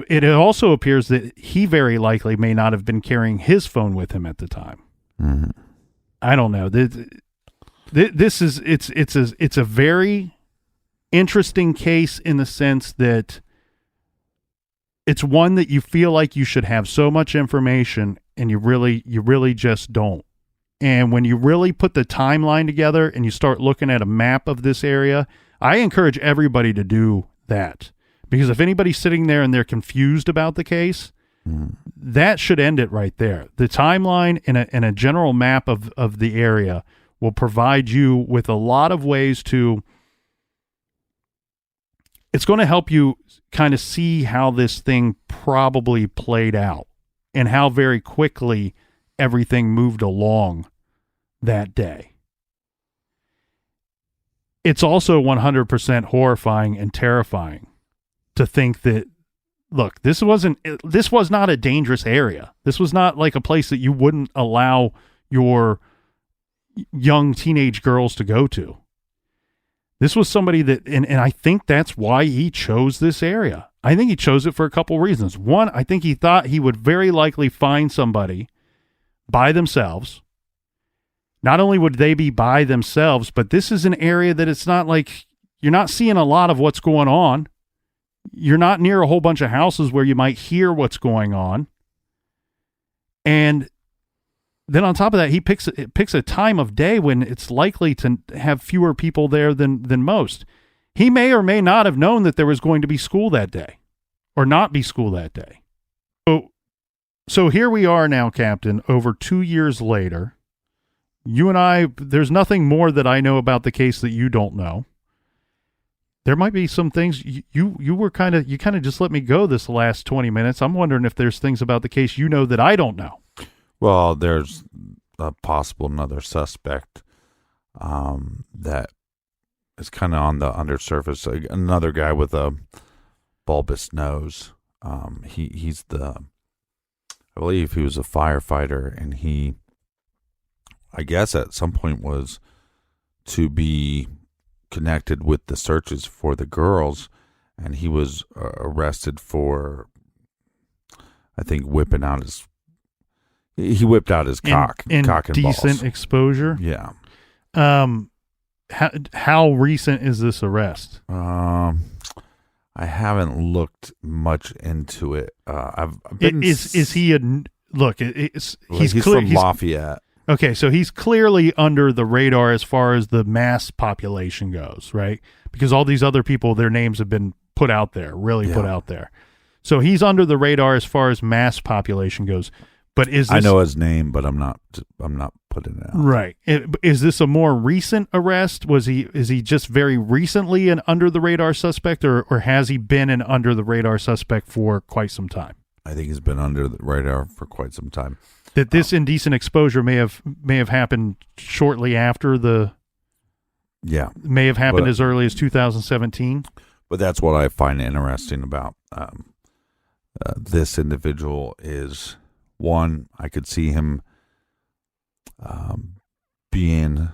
It also appears that he very likely may not have been carrying his phone with him at the time. Mm-hmm. I don't know. This is it's a very interesting case in the sense that it's one that you feel like you should have so much information, and you really just don't. And when you really put the timeline together and you start looking at a map of this area, I encourage everybody to do that, because if anybody's sitting there and they're confused about the case, that should end it right there. The timeline and a general map of the area will provide you with a lot of ways to, it's going to help you kind of see how this thing probably played out and how very quickly everything moved along that day. It's also 100% horrifying and terrifying to think that, look, this was not a dangerous area. This was not like a place that you wouldn't allow your young teenage girls to go to. This was somebody that, and I think that's why he chose this area. I think he chose it for a couple reasons. One, I think he thought he would very likely find somebody by themselves. Not only would they be by themselves, but this is an area that it's not like, you're not seeing a lot of what's going on. You're not near a whole bunch of houses where you might hear what's going on. And then on top of that, he picks a time of day when it's likely to have fewer people there than most. He may or may not have known that there was going to be school that day or not be school that day. So here we are now, Captain, over 2 years later. You and I, there's nothing more that I know about the case that you don't know. There might be some things you kind of just let me go this last 20 minutes. I'm wondering if there's things about the case you know that I don't know. Well, there's a possible another suspect that is kind of on the undersurface. Another guy with a bulbous nose. He's I believe he was a firefighter, and he, I guess at some point was to be connected with the searches for the girls, and he was arrested for, I think, whipping out his. He whipped out his cock and decent balls. Exposure. Yeah. How recent is this arrest? I haven't looked much into it. I've been. Is he a look? He's from Lafayette. Okay, so he's clearly under the radar as far as the mass population goes, right? Because all these other people, their names have been put out there, put out there. So he's under the radar as far as mass population goes. But is this, I know his name, but I'm not putting it out. Right. Is this a more recent arrest? Is he just very recently an under the radar suspect, or has he been an under the radar suspect for quite some time? I think he's been under the radar for quite some time. That this indecent exposure may have happened shortly after may have happened as early as 2017. But that's what I find interesting about this individual is, one, I could see him being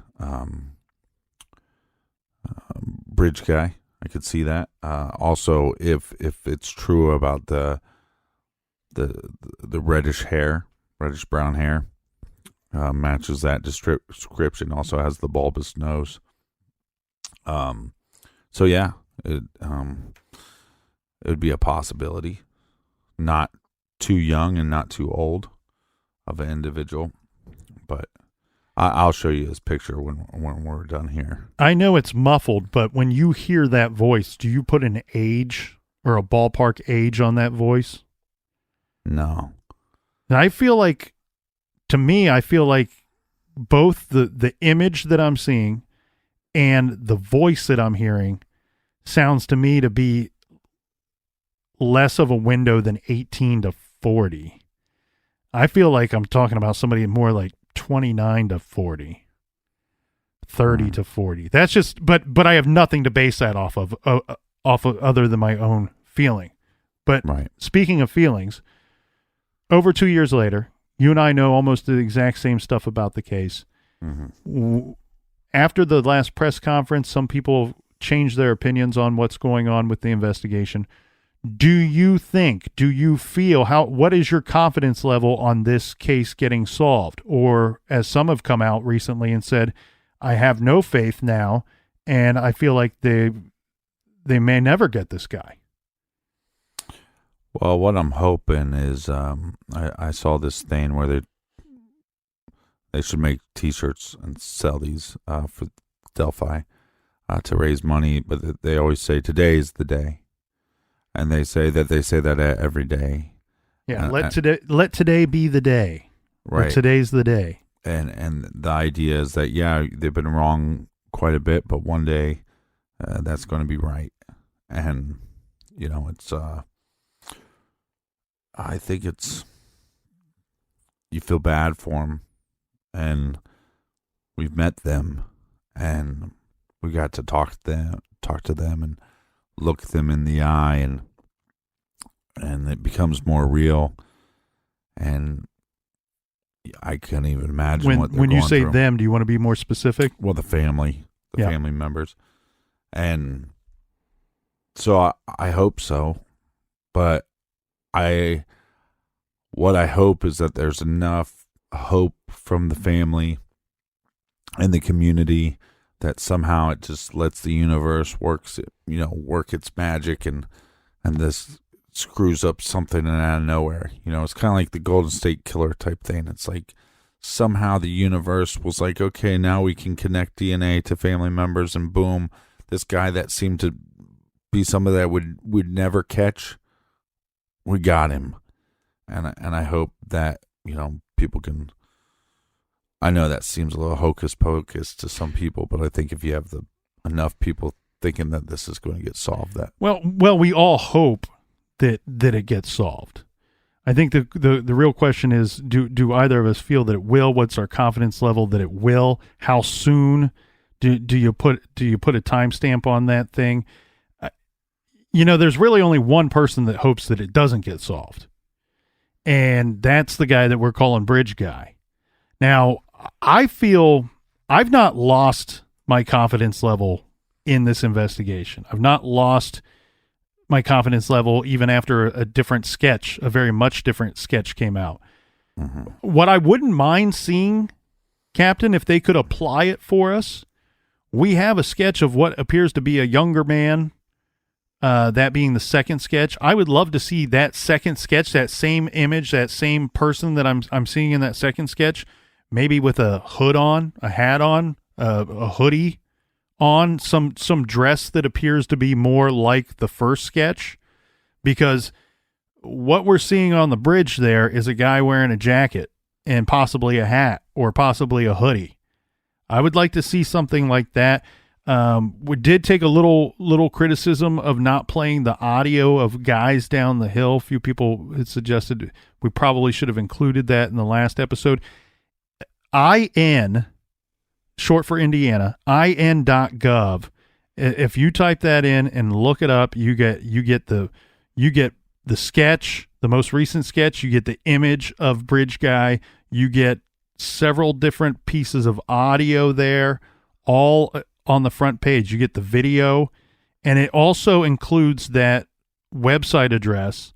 bridge guy. I could see that. Also, if it's true about the reddish brown hair, matches that description. Also has the bulbous nose. So yeah, it would be a possibility. Not too young and not too old of an individual, but I'll show you his picture when we're done here. I know it's muffled, but when you hear that voice, do you put an age or a ballpark age on that voice? No. And I feel like both the image that I'm seeing and the voice that I'm hearing sounds to me to be less of a window than 18 to 40. I feel like I'm talking about somebody more like 29 to 40, 30 to 40. That's just, but I have nothing to base that off of other than my own feeling. But right. Speaking of feelings, over 2 years later, you and I know almost the exact same stuff about the case. Mm-hmm. After the last press conference, some people changed their opinions on what's going on with the investigation. Do you feel, what is your confidence level on this case getting solved? Or, as some have come out recently and said, I have no faith now, and I feel like they may never get this guy. Well, what I'm hoping is, I saw this thing where they should make T-shirts and sell these for Delphi to raise money, but they always say today is the day. And they say that every day. Yeah, let today be the day. Right. Today's the day. And the idea is that, yeah, they've been wrong quite a bit, but one day that's going to be right. And, it's, I think you feel bad for them. And we've met them, and we got to talk to them and look them in the eye, and it becomes more real. And I can't even imagine what they're when you going say through. Them, do you want to be more specific? Well, the family members, and so I hope so. But what I hope is that there's enough hope from the family and the community that somehow it just lets the universe work its magic, and this screws up something out of nowhere. It's kind of like the Golden State Killer type thing. It's like somehow the universe was like, okay, now we can connect DNA to family members, and boom, this guy that seemed to be somebody that would never catch, we got him. And I hope that, people can. I know that seems a little hocus pocus to some people, but I think if you have enough people thinking that this is going to get solved, that well, we all hope that it gets solved. I think the real question is, do either of us feel that it will? What's our confidence level that it will? How soon do you put a timestamp on that thing? There's really only one person that hopes that it doesn't get solved, and that's the guy that we're calling Bridge Guy. Now, I feel I've not lost my confidence level in this investigation. I've not lost my confidence level even after a very much different sketch came out. Mm-hmm. What I wouldn't mind seeing, Captain, if they could apply it for us, we have a sketch of what appears to be a younger man, that being the second sketch. I would love to see that second sketch, that same image, that same person that I'm seeing in that second sketch, maybe with a hood on, a hat on, a hoodie on, some dress that appears to be more like the first sketch, because what we're seeing on the bridge there is a guy wearing a jacket and possibly a hat or possibly a hoodie. I would like to see something like that. We did take a little criticism of not playing the audio of guys down the hill. A few people had suggested we probably should have included that in the last episode. IN, short for Indiana, in.gov. If you type that in and look it up, you get the sketch, the most recent sketch. You get the image of Bridge Guy. You get several different pieces of audio there, all on the front page. You get the video, and it also includes that website address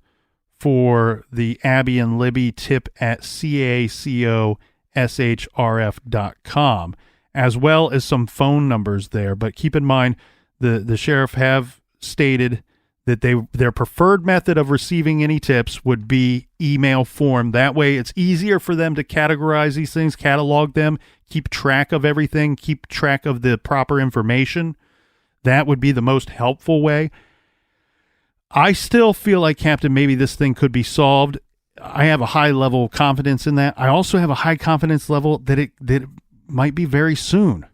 for the Abby and Libby tip at cacoshrf.com, as well as some phone numbers there. But keep in mind, the sheriff have stated that their preferred method of receiving any tips would be email form. That way it's easier for them to categorize these things, catalog them, keep track of everything, keep track of the proper information. That would be the most helpful way. I still feel like, Captain, maybe this thing could be solved. I have a high level of confidence in that. I also have a high confidence level that it might be very soon,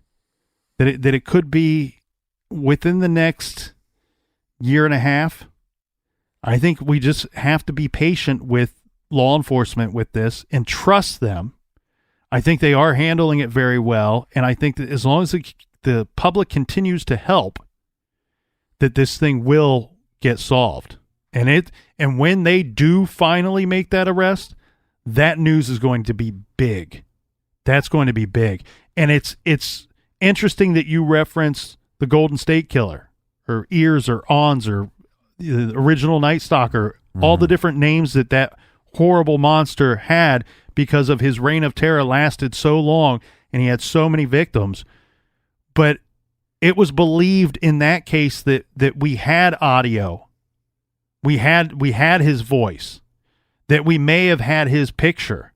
that it could be within the next year and a half. I think we just have to be patient with law enforcement with this and trust them. I think they are handling it very well, and I think that as long as the public continues to help, that this thing will get solved. And when they do finally make that arrest, that news is going to be big. That's going to be big. And it's interesting that you reference the Golden State Killer, or Ears, or Ons, or the original Night Stalker, all the different names that horrible monster had, because of his reign of terror lasted so long and he had so many victims. But it was believed in that case that we had audio, we had his voice, that we may have had his picture,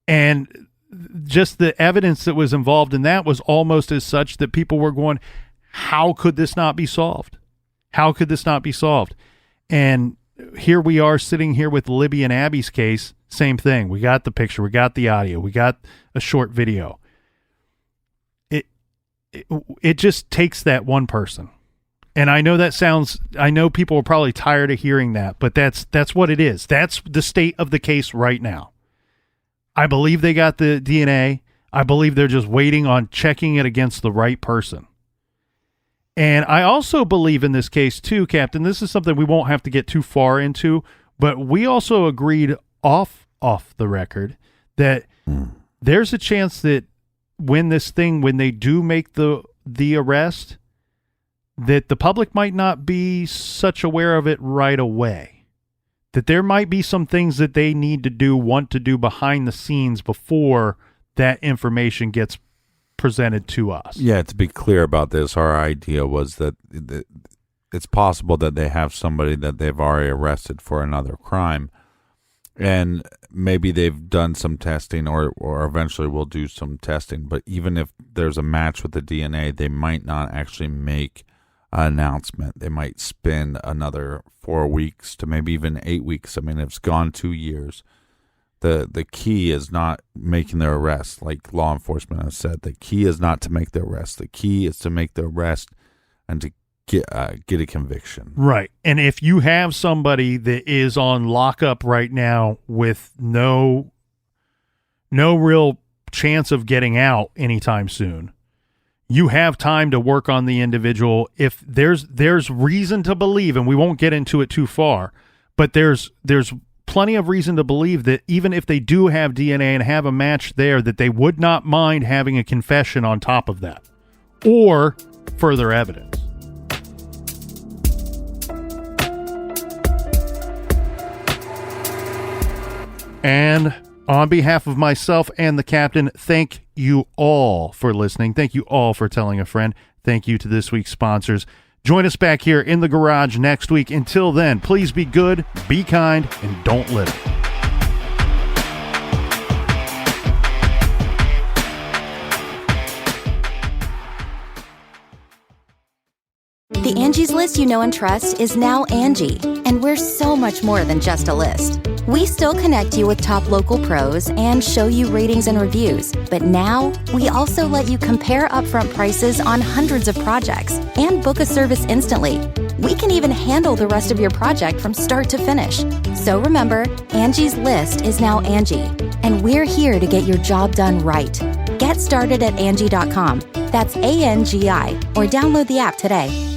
and just the evidence that was involved in that was almost as such that people were going, how could this not be solved? How could this not be solved? And here we are sitting here with Libby and Abby's case. Same thing. We got the picture. We got the audio. We got a short video. It just takes that one person. And I know I know people are probably tired of hearing that, but that's what it is. That's the state of the case right now. I believe they got the DNA. I believe they're just waiting on checking it against the right person. And I also believe in this case too, Captain, this is something we won't have to get too far into, but we also agreed off the record that there's a chance that when they do make the arrest, that the public might not be such aware of it right away. That there might be some things that they want to do behind the scenes before that information gets presented to us. Yeah, to be clear about this, our idea was that it's possible that they have somebody that they've already arrested for another crime, and maybe they've done some testing or eventually will do some testing. But even if there's a match with the DNA, they might not actually make an announcement. They might spend another 4 weeks to maybe even 8 weeks. I mean, it's gone 2 years. The key is not making their arrest, like law enforcement has said. The key is not to make the arrest. The key is to make the arrest and to get a conviction. Right. And if you have somebody that is on lockup right now with no real chance of getting out anytime soon, you have time to work on the individual. If there's reason to believe, and we won't get into it too far, but there's plenty of reason to believe that even if they do have DNA and have a match there, that they would not mind having a confession on top of that or further evidence. And on behalf of myself and the captain, thank you all for listening. Thank you all for telling a friend. Thank you to this week's sponsors. Join us back here in the garage next week. Until then, please be good, be kind, and don't litter. The Angie's List you know and trust is now Angie, and we're so much more than just a list. We still connect you with top local pros and show you ratings and reviews, but now we also let you compare upfront prices on hundreds of projects and book a service instantly. We can even handle the rest of your project from start to finish. So remember, Angie's List is now Angie, and we're here to get your job done right. Get started at Angie.com. That's ANGI, or download the app today.